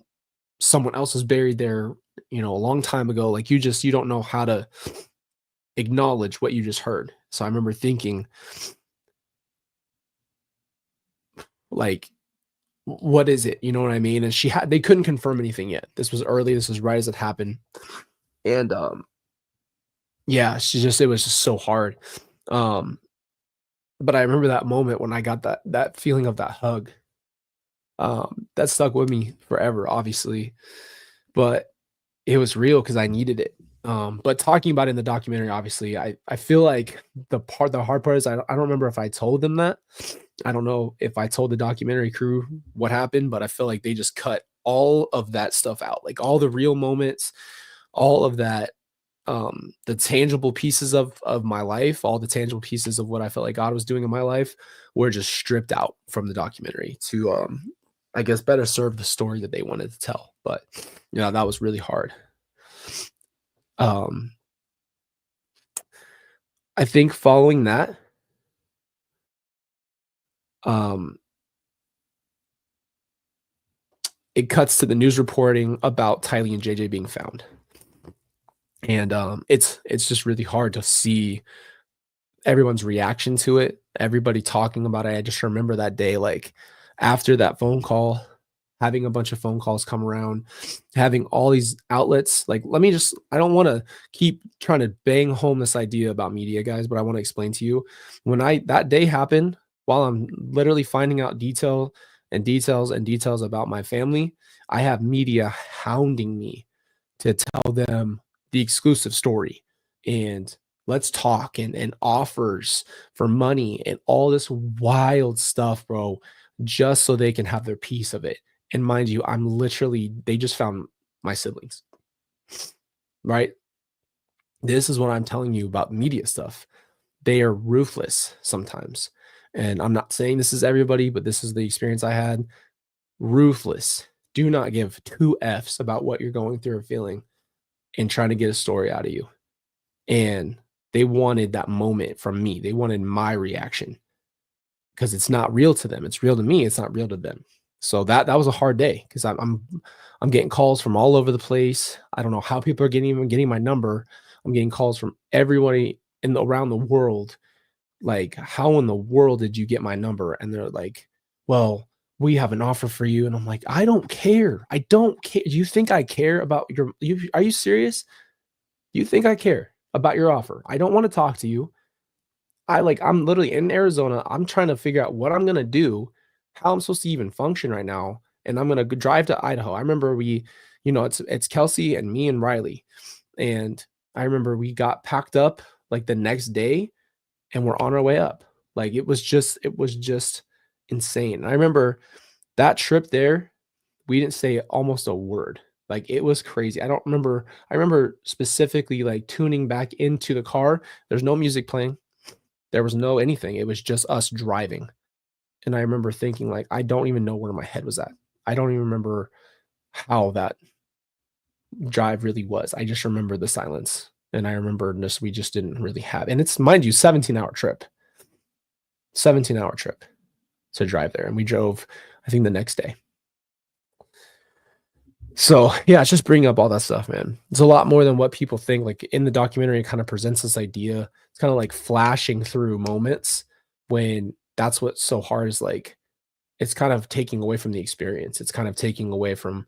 someone else was buried there, a long time ago. Like you don't know how to acknowledge what you just heard. So I remember thinking, like, what is it? You know what I mean? And they couldn't confirm anything yet. This was early. This was right as it happened. And yeah, it was just so hard. But I remember that moment when I got that feeling of that hug. That stuck with me forever, obviously. But it was real because I needed it. But talking about it in the documentary, obviously, I feel like the hard part is I don't remember if I told them that. I don't know if I told the documentary crew what happened, but I feel like they just cut all of that stuff out, like all the real moments, all of that, the tangible pieces of my life, all the tangible pieces of what I felt like God was doing in my life were just stripped out from the documentary to, I guess, better serve the story that they wanted to tell. But that was really hard. Um, I think following that, it cuts to the news reporting about Tylee and JJ being found. And it's just really hard to see everyone's reaction to it, everybody talking about it. I just remember that day, like after that phone call, having a bunch of phone calls come around, having all these outlets. Like, I don't want to keep trying to bang home this idea about media, guys, but I want to explain to you when that day happened, while I'm literally finding out details about my family, I have media hounding me to tell them the exclusive story and let's talk and offers for money and all this wild stuff, bro, just so they can have their piece of it. And mind you, they just found my siblings, right? This is what I'm telling you about media stuff. They are ruthless sometimes. And I'm not saying this is everybody, but this is the experience I had. Ruthless. Do not give two F's about what you're going through or feeling and trying to get a story out of you. And they wanted that moment from me. They wanted my reaction because it's not real to them. It's real to me. It's not real to them. So that was a hard day because I'm getting calls from all over the place. I don't know how people are getting my number. I'm getting calls from everybody around the world. Like, how in the world did you get my number? And they're like, well, we have an offer for you. And I'm like, I don't care. I don't care. Do you think I care about are you serious? You think I care about your offer? I don't want to talk to you. I'm literally in Arizona. I'm trying to figure out what I'm going to do, how I'm supposed to even function right now. And I'm going to drive to Idaho. I remember it's Kelsey and me and Riley. And I remember we got packed up like the next day and we're on our way up. Like it was just insane. I remember that trip there, we didn't say almost a word. Like it was crazy. I remember specifically like tuning back into the car. There's no music playing. There was no anything. It was just us driving. And I remember thinking like, I don't even know where my head was at. I don't even remember how that drive really was. I just remember the silence. And I remember we just didn't really have, and it's, mind you, 17-hour trip to drive there. And we drove, I think, the next day. So yeah, it's just bringing up all that stuff, man. It's a lot more than what people think. Like in the documentary, it kind of presents this idea. It's kind of like flashing through moments when that's what's so hard is like, it's kind of taking away from the experience. It's kind of taking away from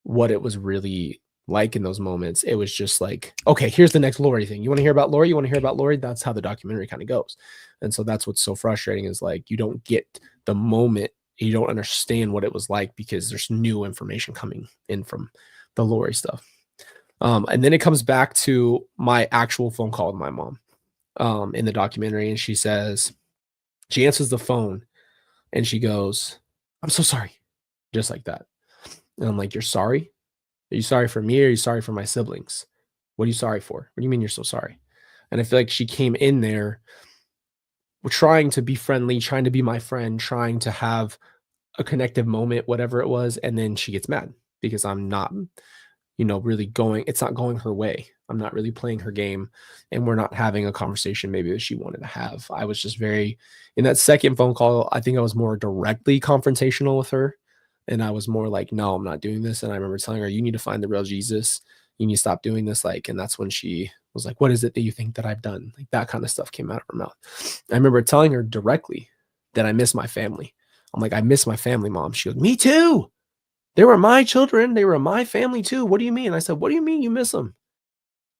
what it was really like in those moments. It was just like, okay, here's the next Lori thing. You want to hear about Lori? You want to hear about Lori? That's how the documentary kind of goes. And so that's what's so frustrating is like, you don't get the moment. You don't understand what it was like because there's new information coming in from the Lori stuff. And then it comes back to my actual phone call with my mom in the documentary. And she answers the phone and she goes, I'm so sorry. Just like that. And I'm like, you're sorry? Are you sorry for me or are you sorry for my siblings? What are you sorry for? What do you mean you're so sorry? And I feel like she came in there trying to be friendly, trying to be my friend, trying to have a connective moment, whatever it was. And then she gets mad because I'm not, really it's not going her way. I'm not really playing her game and we're not having a conversation maybe that she wanted to have. I was just in that second phone call, I think I was more directly confrontational with her. And I was more like, no, I'm not doing this. And I remember telling her, you need to find the real Jesus. You need to stop doing this. Like, and that's when she was like, what is it that you think that I've done? Like that kind of stuff came out of her mouth. I remember telling her directly that I miss my family. I'm like, I miss my family, mom. She goes, me too. They were my children. They were my family too. What do you mean? I said, what do you mean you miss them?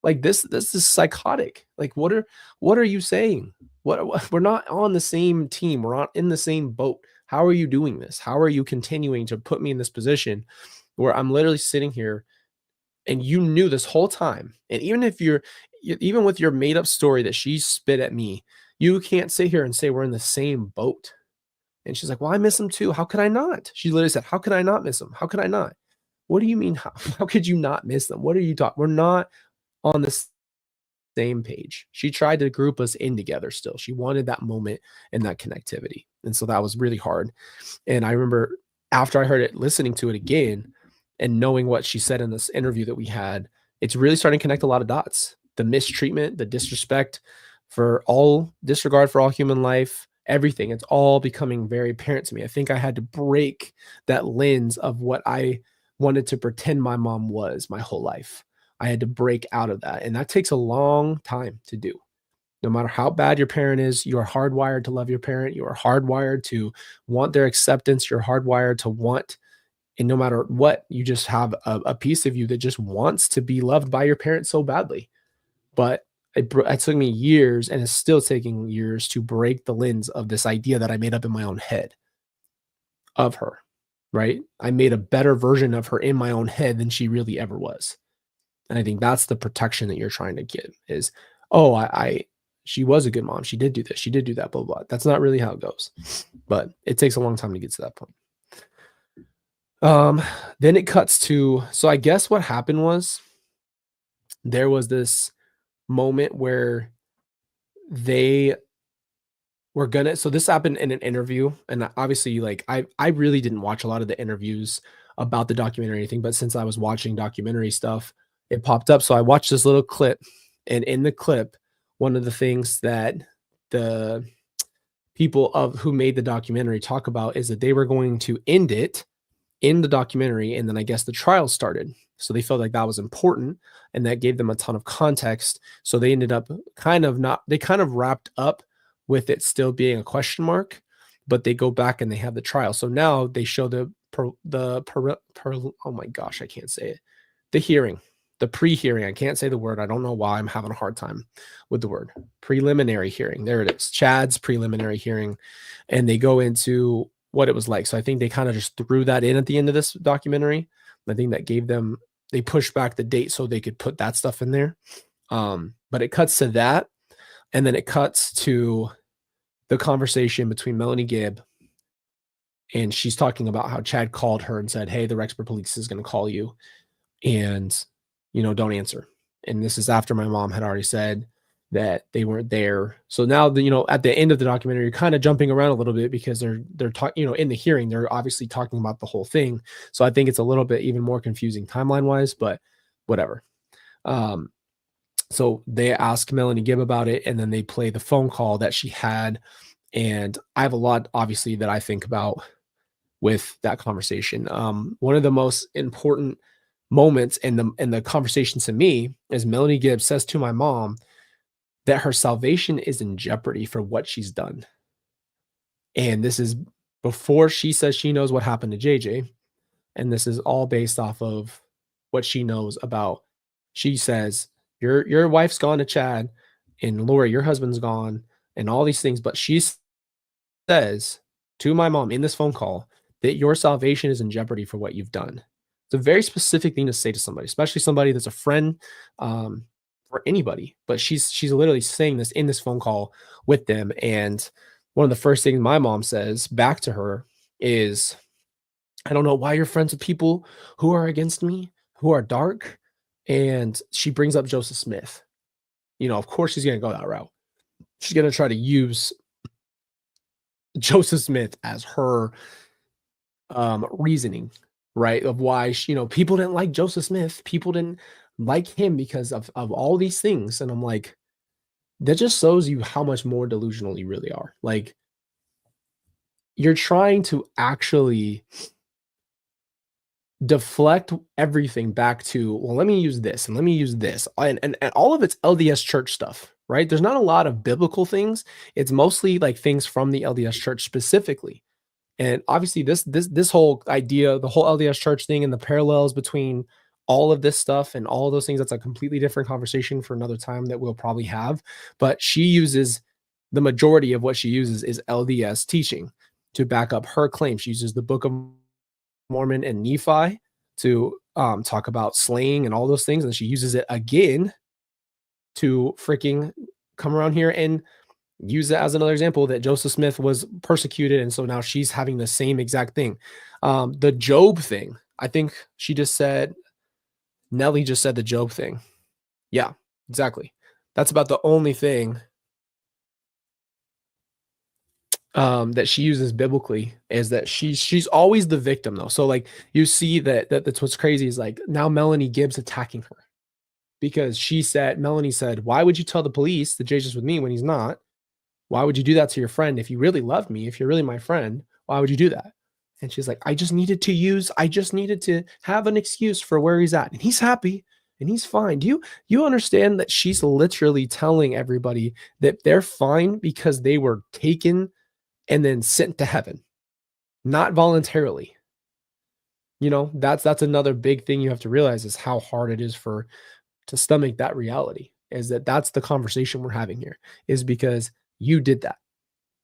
Like this is psychotic. Like what are you saying? What we're not on the same team. We're not in the same boat. How are you doing this? How are you continuing to put me in this position where I'm literally sitting here and you knew this whole time. And even if even with your made up story that she spit at me, you can't sit here and say we're in the same boat. And she's like, well, I miss him too. How could I not? She literally said, how could I not miss him? How could I not? What do you mean? How could you not miss them? What are you talking? We're not on the same page. She tried to group us in together still. She wanted that moment and that connectivity. And so that was really hard. And I remember after I heard it, listening to it again and knowing what she said in this interview that we had, it's really starting to connect a lot of dots. The mistreatment, the disrespect for all disregard for all human life, everything. It's all becoming very apparent to me. I think I had to break that lens of what I wanted to pretend my mom was my whole life. I had to break out of that. And that takes a long time to do. No matter how bad your parent is, you are hardwired to love your parent. You are hardwired to want their acceptance. You're hardwired to want, and no matter what, you just have a piece of you that just wants to be loved by your parents so badly. But it took me years, and it's still taking years to break the lens of this idea that I made up in my own head of her, right? I made a better version of her in my own head than she really ever was. And I think that's the protection that you're trying to get is, oh, she was a good mom. She did do this. She did do that, blah, blah, blah. That's not really how it goes. But it takes a long time to get to that point. Then it cuts to, so I guess what happened was there was this moment where they were gonna, so this happened in an interview. And obviously, like, I really didn't watch a lot of the interviews about the documentary or anything, but since I was watching documentary stuff, it popped up. So I watched this little clip, and in the clip, one of the things that the people of who made the documentary talk about is that they were going to end it in the documentary, and then I guess the trial started. So they felt like that was important, and that gave them a ton of context. So they ended up kind of not, they kind of wrapped up with it still being a question mark, but they go back and they have the trial. So now they show oh my gosh, I can't say it. The hearing, the pre-hearing. I can't say the word. I don't know why I'm having a hard time with the word. Preliminary hearing. There it is. Chad's preliminary hearing. And they go into what it was like. So I think they kind of just threw that in at the end of this documentary. I think that gave them, they pushed back the date so they could put that stuff in there. But it cuts to that. And then it cuts to the conversation between Melanie Gibb, and she's talking about how Chad called her and said, hey, the Rexburg police is going to call you, and, don't answer. And this is after my mom had already said that they weren't there. So now, at the end of the documentary, you're kind of jumping around a little bit because they're talking, in the hearing, they're obviously talking about the whole thing. So I think it's a little bit even more confusing timeline wise, but whatever. So they ask Melanie Gibb about it, and then they play the phone call that she had. And I have a lot, obviously, that I think about with that conversation. One of the most important moments in the conversation to me is Melanie Gibb says to my mom that her salvation is in jeopardy for what she's done. And this is before she says she knows what happened to JJ. And this is all based off of what she knows about. She says, your wife's gone to Chad, and Lori, your husband's gone, and all these things. But she says to my mom in this phone call that your salvation is in jeopardy for what you've done. It's a very specific thing to say to somebody, especially somebody that's a friend, for anybody. But she's literally saying this in this phone call with them. And one of the first things my mom says back to her is, I don't know why you're friends with people who are against me, who are dark. And she brings up Joseph Smith. Of course she's going to go that route. She's going to try to use Joseph Smith as her reasoning, right? Of why, people didn't like Joseph Smith. People didn't like him because of all these things. And I'm like, that just shows you how much more delusional you really are. Like, you're trying to actually deflect everything back to, well, let me use this and let me use this. And all of it's LDS church stuff, right? There's not a lot of biblical things. It's mostly like things from the LDS church specifically. And obviously this whole idea, the whole LDS church thing and the parallels between all of this stuff and all of those things, that's a completely different conversation for another time that we'll probably have. But she uses the majority of what she uses is LDS teaching to back up her claim. She uses the Book of Mormon and Nephi to talk about slaying and all those things. And she uses it again to freaking come around here and use it as another example that Joseph Smith was persecuted. And so now she's having the same exact thing. The Job thing, I think she just said, Nelly just said the Job thing. Yeah, exactly. That's about the only thing that she uses biblically, is that she's always the victim though. So like you see that's what's crazy is like now Melanie Gibbs attacking her because Melanie said, why would you tell the police that Jay's just with me when he's not? Why would you do that to your friend? If you really loved me, if you're really my friend, why would you do that? And she's like, I just needed to have an excuse for where he's at. And he's happy and he's fine. Do you understand that she's literally telling everybody that they're fine because they were taken and then sent to heaven, not voluntarily? You know, that's another big thing you have to realize is how hard it is to stomach that reality, is that's the conversation we're having here, is because you did that.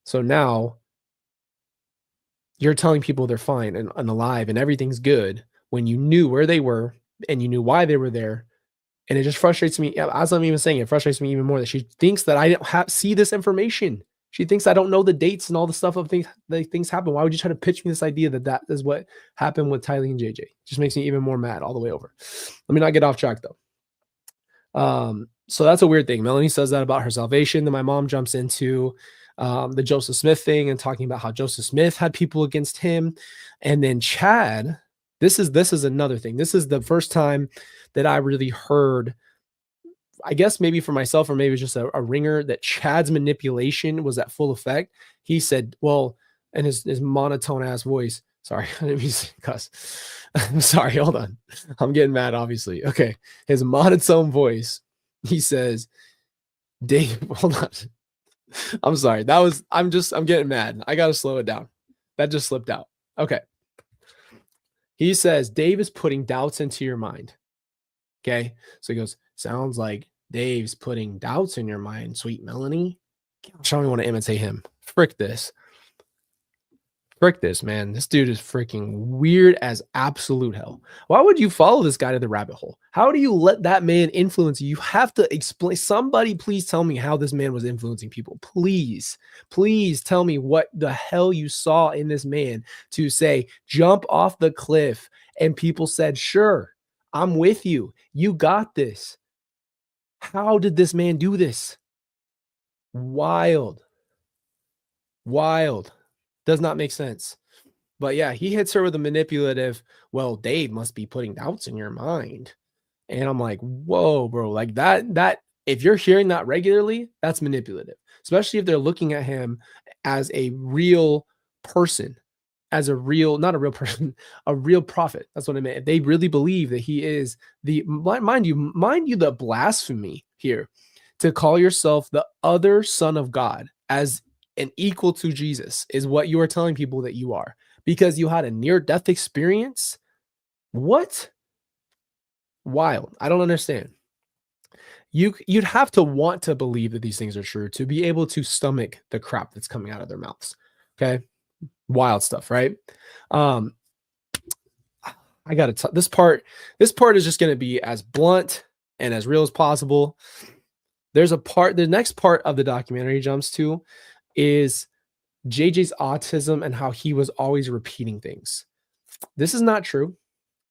So now you're telling people they're fine and alive and everything's good when you knew where they were and you knew why they were there. And it just frustrates me. As I'm even saying, it frustrates me even more that she thinks that I don't see this information. She thinks I don't know the dates and all the stuff of things happen. Why would you try to pitch me this idea that is what happened with Tylee and JJ? It just makes me even more mad all the way over. Let me not get off track though. So that's a weird thing. Melanie says that about her salvation. Then my mom jumps into the Joseph Smith thing and talking about how Joseph Smith had people against him. And then Chad, this is another thing. This is the first time that I really heard, I guess maybe for myself or maybe it's just a ringer, that Chad's manipulation was at full effect. He said, well, and his monotone ass voice, sorry, I didn't mean to cuss. I'm sorry, hold on. I'm getting mad, obviously. Okay. His monotone voice, he says, Dave, hold on. I'm sorry. I'm getting mad. I got to slow it down. That just slipped out. Okay. He says, Dave is putting doubts into your mind. Okay. So he goes, sounds like Dave's putting doubts in your mind, sweet Melanie. I don't want to imitate him. Frick this, man. This dude is freaking weird as absolute hell. Why would you follow this guy to the rabbit hole? How do you let that man influence you? You have to explain. Somebody please tell me how this man was influencing people. Please tell me what the hell you saw in this man to say, jump off the cliff. And people said, sure, I'm with you. You got this. How did this man do this? Wild. Does not make sense. But yeah, he hits her with a manipulative, well, Dave must be putting doubts in your mind. And I'm like, whoa, bro. Like that, if you're hearing that regularly, that's manipulative, especially if they're looking at him as a real person, not a real person, a real prophet. That's what I meant. If they really believe that he is mind you, the blasphemy here to call yourself the other son of God as an equal to Jesus is what you are telling people that you are, because you had a near-death experience. What? Wild. I don't understand. You'd have to want to believe that these things are true to be able to stomach the crap that's coming out of their mouths. Okay. Wild stuff, right? I gotta this part is just gonna be as blunt and as real as possible. The next part of the documentary jumps to is JJ's autism and how he was always repeating things. This is not true.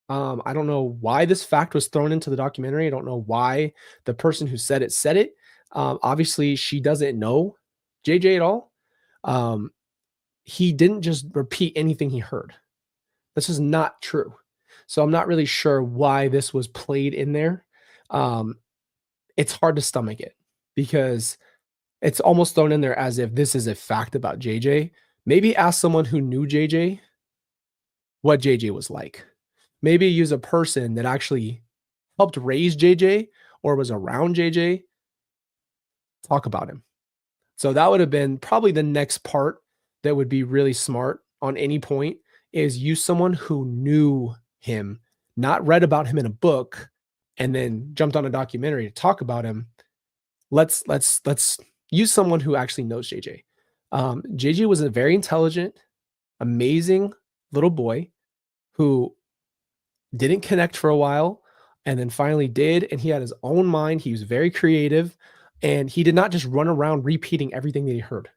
I don't know why this fact was thrown into the documentary. I don't know why the person who said it. Obviously, she doesn't know JJ at all. He didn't just repeat anything he heard. This is not true. So I'm not really sure why this was played in there. It's hard to stomach it because it's almost thrown in there as if this is a fact about JJ. Maybe ask someone who knew JJ what JJ was like. maybe use a person that actually helped raise JJ or was around JJ, talk about him. So that would have been probably the next part that would be really smart on any point is use someone who knew him, not read about him in a book and then jumped on a documentary to talk about him. Let's use someone who actually knows JJ. JJ was a very intelligent, amazing little boy who didn't connect for a while and then finally did. And he had his own mind. He was very creative and he did not just run around repeating everything that he heard.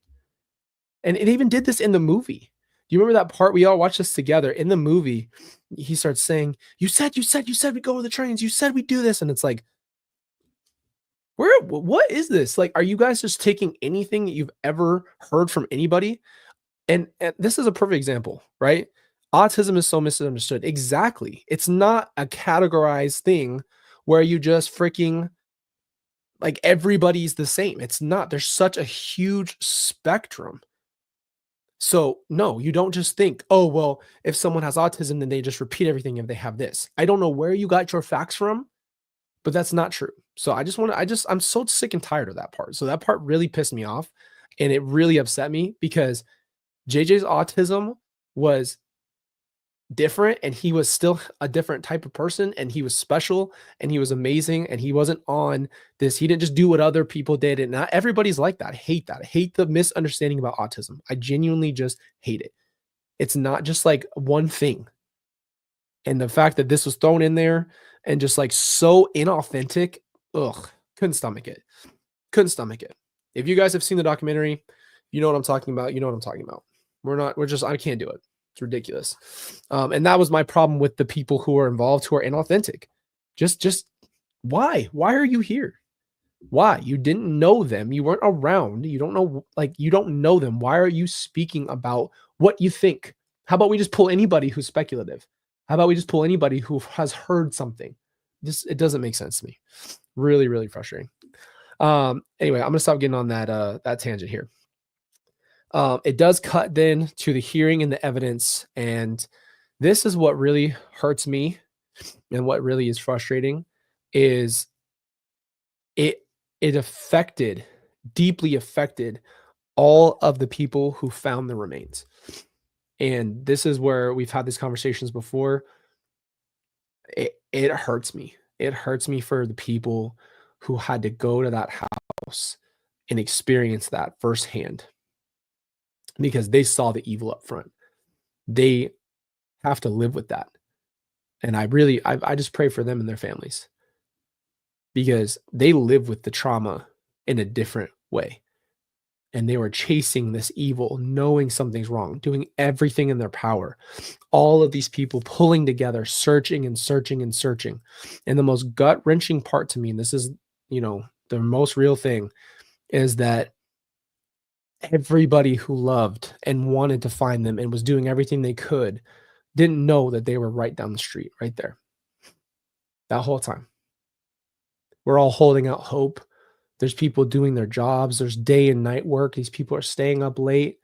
And it even did this in the movie. Do you remember that part? We all watched this together in the movie. He starts saying, you said we go to the trains. You said we do this. And it's like, what is this? Like, are you guys just taking anything that you've ever heard from anybody? And this is a perfect example, right? Autism is so misunderstood. Exactly. It's not a categorized thing where you just freaking like everybody's the same. It's not. There's such a huge spectrum. So, no, you don't just think, oh, well, if someone has autism, then they just repeat everything if they have this. I don't know where you got your facts from, but that's not true. So I'm so sick and tired of that part. So that part really pissed me off and it really upset me because JJ's autism was different and he was still a different type of person and he was special and he was amazing and he wasn't on this. He didn't just do what other people did. And not everybody's like that. I hate that. I hate the misunderstanding about autism. I genuinely just hate it. It's not just like one thing. And the fact that this was thrown in there and just like so inauthentic, ugh, couldn't stomach it. Couldn't stomach it. If you guys have seen the documentary, you know what I'm talking about. You know what I'm talking about. I can't do it. It's ridiculous. And that was my problem with the people who are involved who are inauthentic. Just why? Why are you here? Why? You didn't know them. You weren't around. You don't know, like, you don't know them. Why are you speaking about what you think? How about we just pull anybody who's speculative? How about we just pull anybody who has heard something? It doesn't make sense to me. Really, really frustrating. Anyway, I'm gonna stop getting on that tangent here. It does cut then to the hearing and the evidence, and this is what really hurts me, and what really is frustrating is it deeply affected all of the people who found the remains. And this is where we've had these conversations before. It hurts me. It hurts me for the people who had to go to that house and experience that firsthand because they saw the evil up front. They have to live with that. And I just pray for them and their families because they live with the trauma in a different way. And they were chasing this evil, knowing something's wrong, doing everything in their power. All of these people pulling together, searching and searching and searching. And the most gut-wrenching part to me, and this is, the most real thing, is that everybody who loved and wanted to find them and was doing everything they could didn't know that they were right down the street, right there. That whole time. We're all holding out hope. There's people doing their jobs. There's day and night work. These people are staying up late,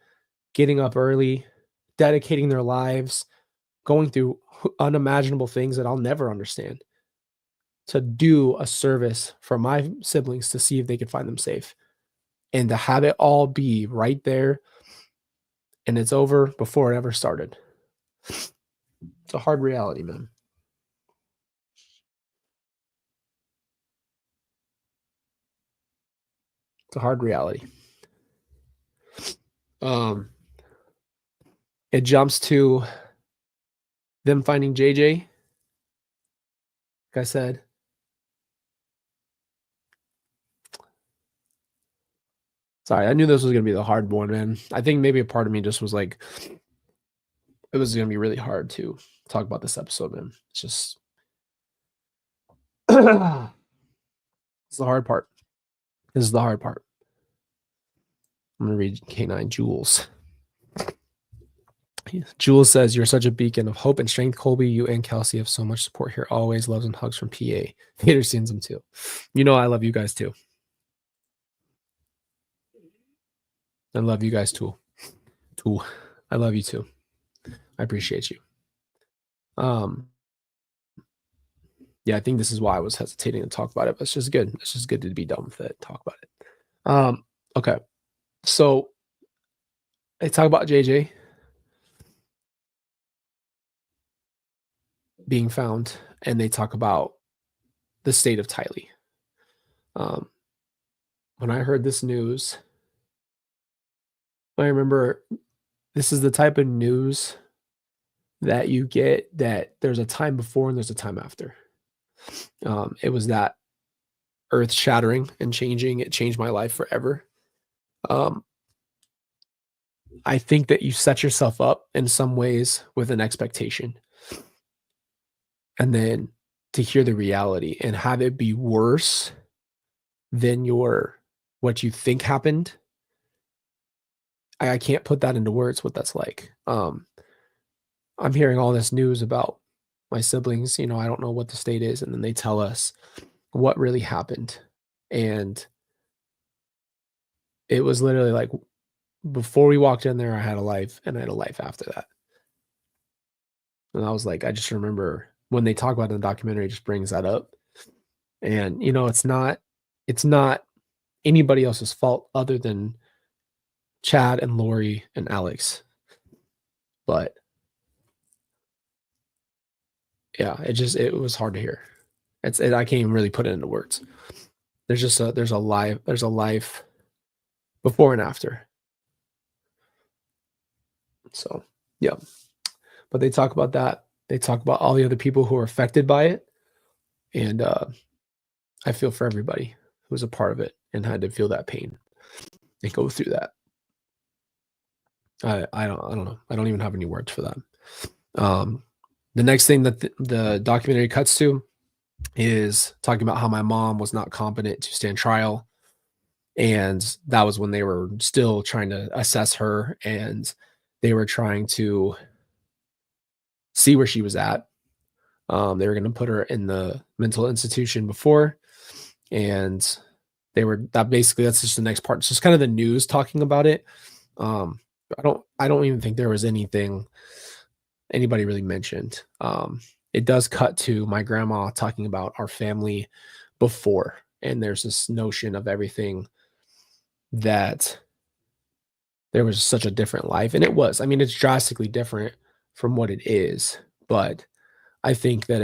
getting up early, dedicating their lives, going through unimaginable things that I'll never understand to do a service for my siblings to see if they could find them safe. And to have it all be right there and it's over before it ever started. It's a hard reality, man. It's a hard reality. It jumps to them finding JJ. Like I said, sorry, I knew this was going to be the hard one, man. I think maybe a part of me just was like, it was going to be really hard to talk about this episode, man. It's just, it's the hard part. This is the hard part. I'm going to read K9 Jules. Jules says, you're such a beacon of hope and strength, Colby. You and Kelsey have so much support here. Always loves and hugs from PA. Peter sends them too. I love you guys too. I love you guys too. I love you too. I appreciate you. Yeah, I think this is why I was hesitating to talk about it, but it's just good. It's just good to be done with it, talk about it. Okay. So they talk about JJ being found, and they talk about the state of Tylee. Um, when I heard this news, I remember this is the type of news that you get that there's a time before and there's a time after. It was that earth shattering and changing. It changed my life forever. Um, I think that you set yourself up in some ways with an expectation, and then to hear the reality and have it be worse than your what you think happened. I can't put that into words what that's like. I'm hearing all this news about my siblings. I don't know what the state is, and then they tell us what really happened. And it was literally like before we walked in there, I had a life, and I had a life after that. And I was like, I just remember when they talk about it in the documentary, it just brings that up. And it's not anybody else's fault other than Chad and Lori and Alex. But yeah, it was hard to hear. I can't even really put it into words. There's a life before and after. So yeah. But they talk about that. They talk about all the other people who are affected by it. And I feel for everybody who was a part of it and had to feel that pain and go through that. I don't know. I don't even have any words for that. The next thing that the documentary cuts to is talking about how my mom was not competent to stand trial. And that was when they were still trying to assess her, and they were trying to see where she was at. They were going to put her in the mental institution before, and that's just the next part. It's just kind of the news talking about it. I don't even think there was anything anybody really mentioned. It does cut to my grandma talking about our family before, and there's this notion of everything that there was such a different life, and it was. I mean, it's drastically different from what it is, but I think that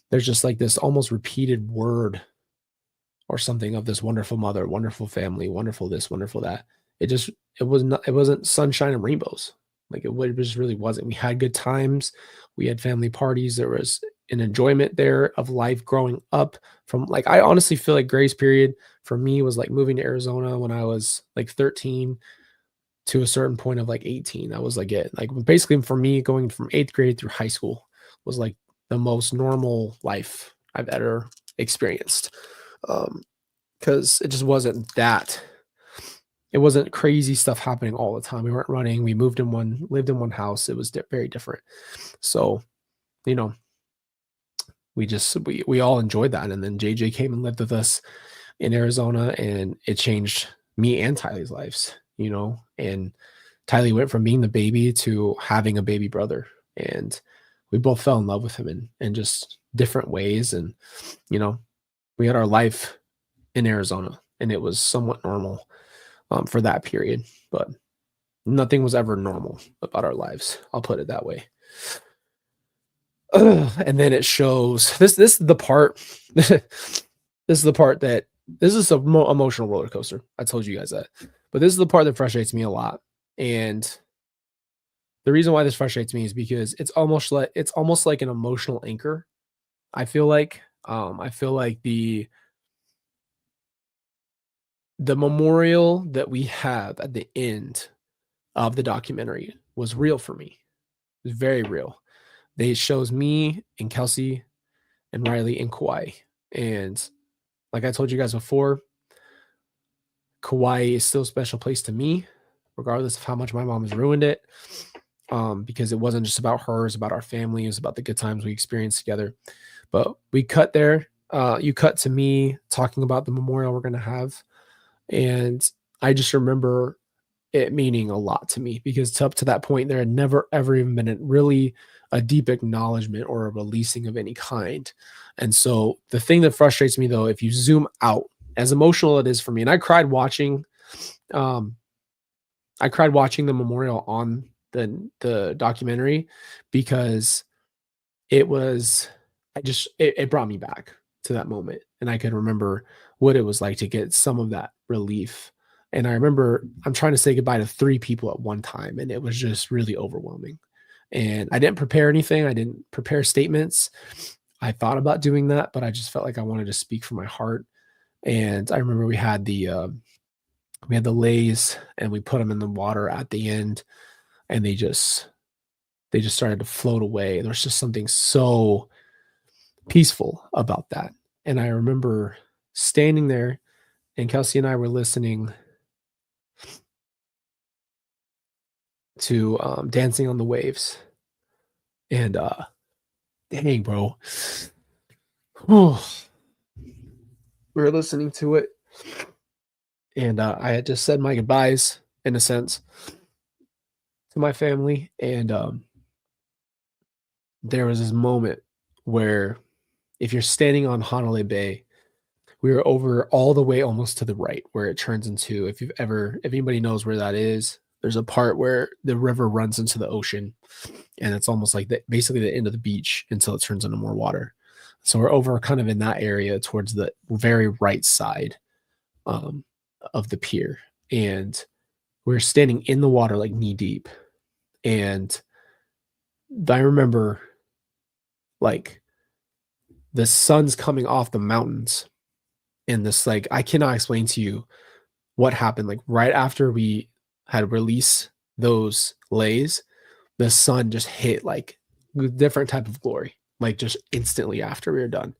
there's just like this almost repeated word or something of this wonderful mother, wonderful family, wonderful this, wonderful that. It wasn't sunshine and rainbows. Like it just really wasn't. We had good times. We had family parties. There was an enjoyment there of life growing up from like I honestly feel like grace period for me was like moving to Arizona when I was like 13 to a certain point of like 18. That was like it. Like basically for me going from 8th grade through high school was like the most normal life I've ever experienced. Because it just wasn't that. It wasn't crazy stuff happening all the time. We weren't running. We lived in one house. It was very different. So, you know, we all enjoyed that. And then JJ came and lived with us in Arizona, and it changed me and Tylee's lives, and Tylee went from being the baby to having a baby brother. And we both fell in love with him in just different ways. And, we had our life in Arizona, and it was somewhat normal for that period, but nothing was ever normal about our lives. I'll put it that way. And then it shows this is the part. This is the part that this is an emotional roller coaster. I told you guys that, but this is the part that frustrates me a lot. And the reason why this frustrates me is because it's almost like an emotional anchor. I feel like the memorial that we have at the end of the documentary was real for me. It was very real. It shows me and Kelsey and Riley and Kauai. And like I told you guys before, Kauai is still a special place to me, regardless of how much my mom has ruined it. Because it wasn't just about her, it's about our family, it was about the good times we experienced together. But we cut there. You cut to me talking about the memorial we're going to have. And I just remember it meaning a lot to me because up to that point, there had never ever even been really a deep acknowledgement or a releasing of any kind. And so the thing that frustrates me though, if you zoom out, as emotional it is for me, and um, I cried watching the memorial on the documentary because it was it brought me back to that moment, and I could remember what it was like to get some of that relief, and I remember I'm trying to say goodbye to 3 people at one time, and it was just really overwhelming, and I didn't prepare anything, I didn't prepare statements. I thought about doing that, but I just felt like I wanted to speak from my heart, and I remember we had the lays, and we put them in the water at the end, and they just started to float away. There's just something so peaceful about that. And I remember standing there, and Kelsey and I were listening to Dancing on the Waves. And dang, bro. Whew. We were listening to it. And I had just said my goodbyes, in a sense, to my family. And there was this moment where if you're standing on Hanalei Bay, we were over all the way almost to the right where it turns into, if anybody knows where that is, there's a part where the river runs into the ocean, and it's almost like basically the end of the beach until it turns into more water. So we're over kind of in that area towards the very right side um, of the pier, and we're standing in the water like knee deep. And I remember like the sun's coming off the mountains, and this, like, I cannot explain to you what happened. Like right after we had released those lays, the sun just hit like a different type of glory, like just instantly after we were done.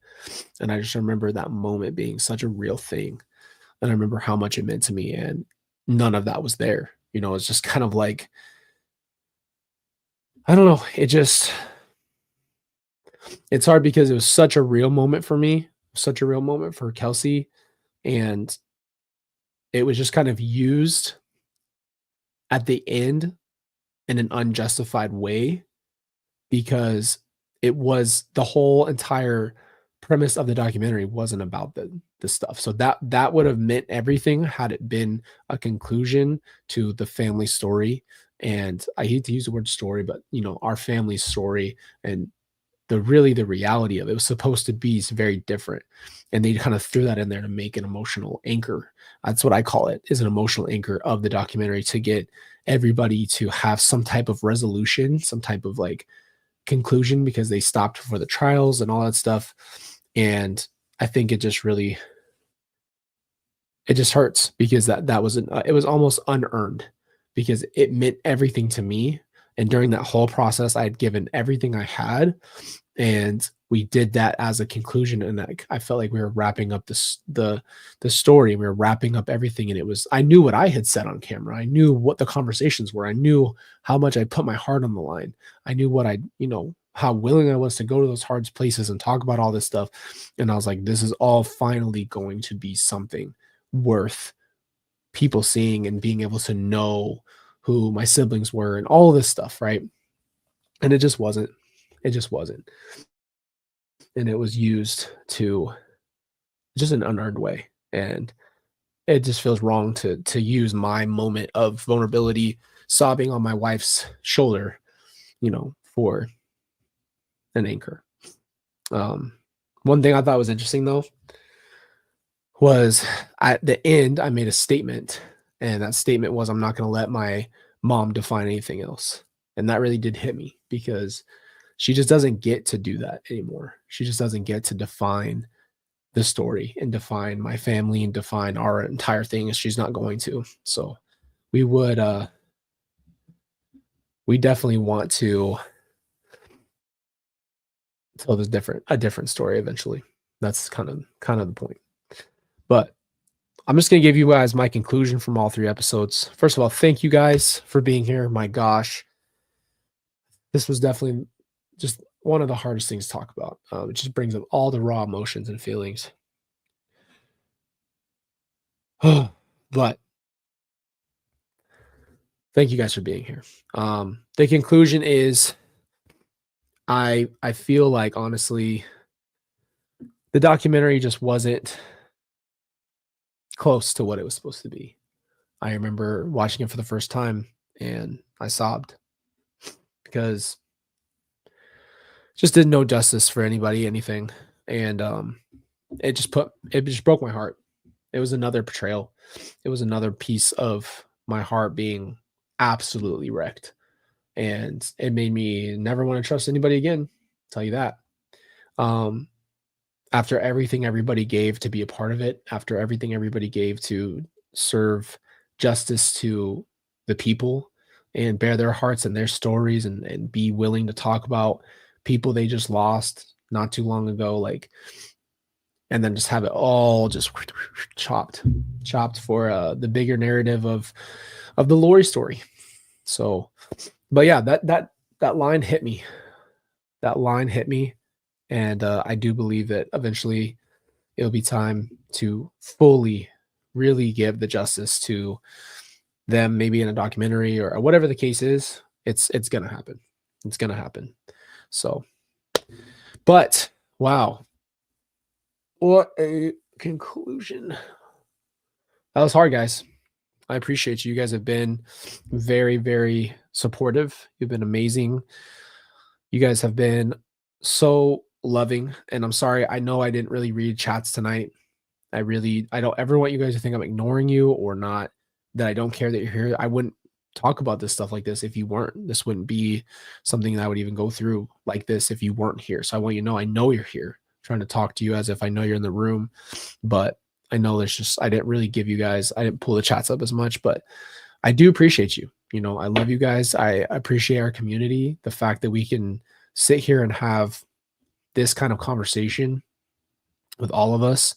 And I just remember that moment being such a real thing. And I remember how much it meant to me. And none of that was there. It's just kind of like, I don't know. It's hard because it was such a real moment for me, such a real moment for Kelsey. And it was just kind of used at the end in an unjustified way because it was the whole entire premise of the documentary wasn't about the stuff. So that would have meant everything had it been a conclusion to the family story. And I hate to use the word story, but our family story and the reality of it was supposed to be very different. And they kind of threw that in there to make an emotional anchor. That's what I call it, is an emotional anchor of the documentary to get everybody to have some type of resolution, some type of like conclusion because they stopped for the trials and all that stuff. And I think it just hurts because that was it was almost unearned because it meant everything to me. And during that whole process, I had given everything I had, and we did that as a conclusion. And I felt like we were wrapping up the story. We were wrapping up everything, and I knew what I had said on camera. I knew what the conversations were. I knew how much I put my heart on the line. I knew how willing I was to go to those hard places and talk about all this stuff. And I was like, this is all finally going to be something worth people seeing and being able to know who my siblings were and all of this stuff, right? And it just wasn't. It just wasn't. And it was used to just an unearned way. And it just feels wrong to use my moment of vulnerability, sobbing on my wife's shoulder, for an anchor. One thing I thought was interesting though was at the end, I made a statement, and that statement was, I'm not going to let my mom define anything else. And that really did hit me because she just doesn't get to do that anymore. She just doesn't get to define the story and define my family and define our entire thing. She's not going to. So we definitely want to tell a different story eventually. That's kind of the point. But I'm just going to give you guys my conclusion from all 3 episodes. First of all, thank you guys for being here. My gosh, this was definitely just one of the hardest things to talk about. It just brings up all the raw emotions and feelings. But thank you guys for being here. The conclusion is I feel like honestly the documentary just wasn't close to what it was supposed to be. I remember watching it for the first time and I sobbed because it just did no justice for anybody, anything. And it just broke my heart. It was another betrayal. It was another piece of my heart being absolutely wrecked. And it made me never want to trust anybody again. Tell you that. Um, After everything everybody gave to be a part of it, after everything everybody gave to serve justice to the people and bear their hearts and their stories and be willing to talk about people they just lost not too long ago, like, and then just have it all just chopped for the bigger narrative of the Lori story. So, but yeah, that line hit me. That line hit me, and I do believe that eventually it'll be time to fully really give the justice to them, maybe in a documentary or whatever the case is. It's gonna happen. It's gonna happen. So, but wow, what a conclusion. That was hard, guys. I appreciate you. You guys have been very, very supportive. You've been amazing. You guys have been so loving. And I'm sorry, I know I didn't really read chats tonight. I don't ever want you guys to think I'm ignoring you or not, that I don't care that you're here. I wouldn't talk about this stuff like this if you weren't. This wouldn't be something that I would even go through like this if you weren't here. So I want you to know I know you're here, trying to talk to you as if I know you're in the room. But I know there's just, I didn't really give you guys, I didn't pull the chats up as much, but I do appreciate you. You know, I love you guys. I appreciate our community. The fact that we can sit here and have this kind of conversation with all of us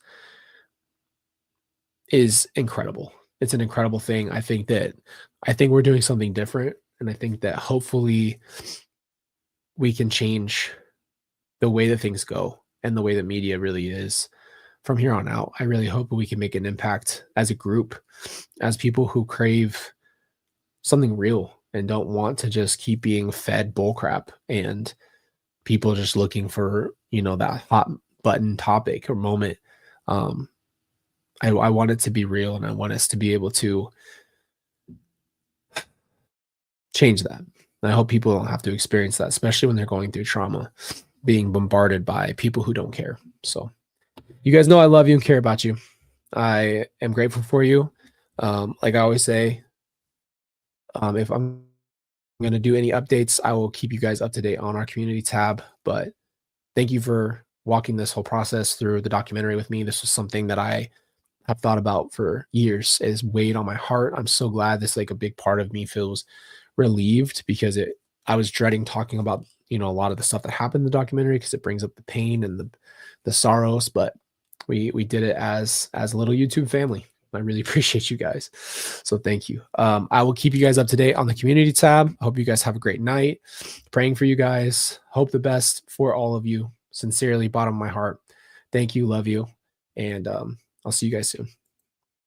is incredible. It's an incredible thing. I think we're doing something different, and I think that hopefully we can change the way that things go and the way that media really is from here on out. I really hope we can make an impact as a group, as people who crave something real and don't want to just keep being fed bullcrap and people just looking for, you know, that hot button topic or moment. Um, I want it to be real, and I want us to be able to change that. And I hope people don't have to experience that, especially when they're going through trauma, being bombarded by people who don't care. So you guys know I love you and care about you. I am grateful for you. Like I always say, if I'm going to do any updates, I will keep you guys up to date on our community tab. But thank you for walking this whole process through the documentary with me. This was something that I have thought about for years. Is weighed on my heart. I'm so glad this, like, a big part of me feels relieved, because I was dreading talking about, you know, a lot of the stuff that happened in the documentary, because it brings up the pain and the sorrows, but we did it as a little YouTube family. I really appreciate you guys. So thank you. I will keep you guys up to date on the community tab. I hope you guys have a great night. Praying for you guys. Hope the best for all of you. Sincerely, bottom of my heart. Thank you. Love you. And I'll see you guys soon.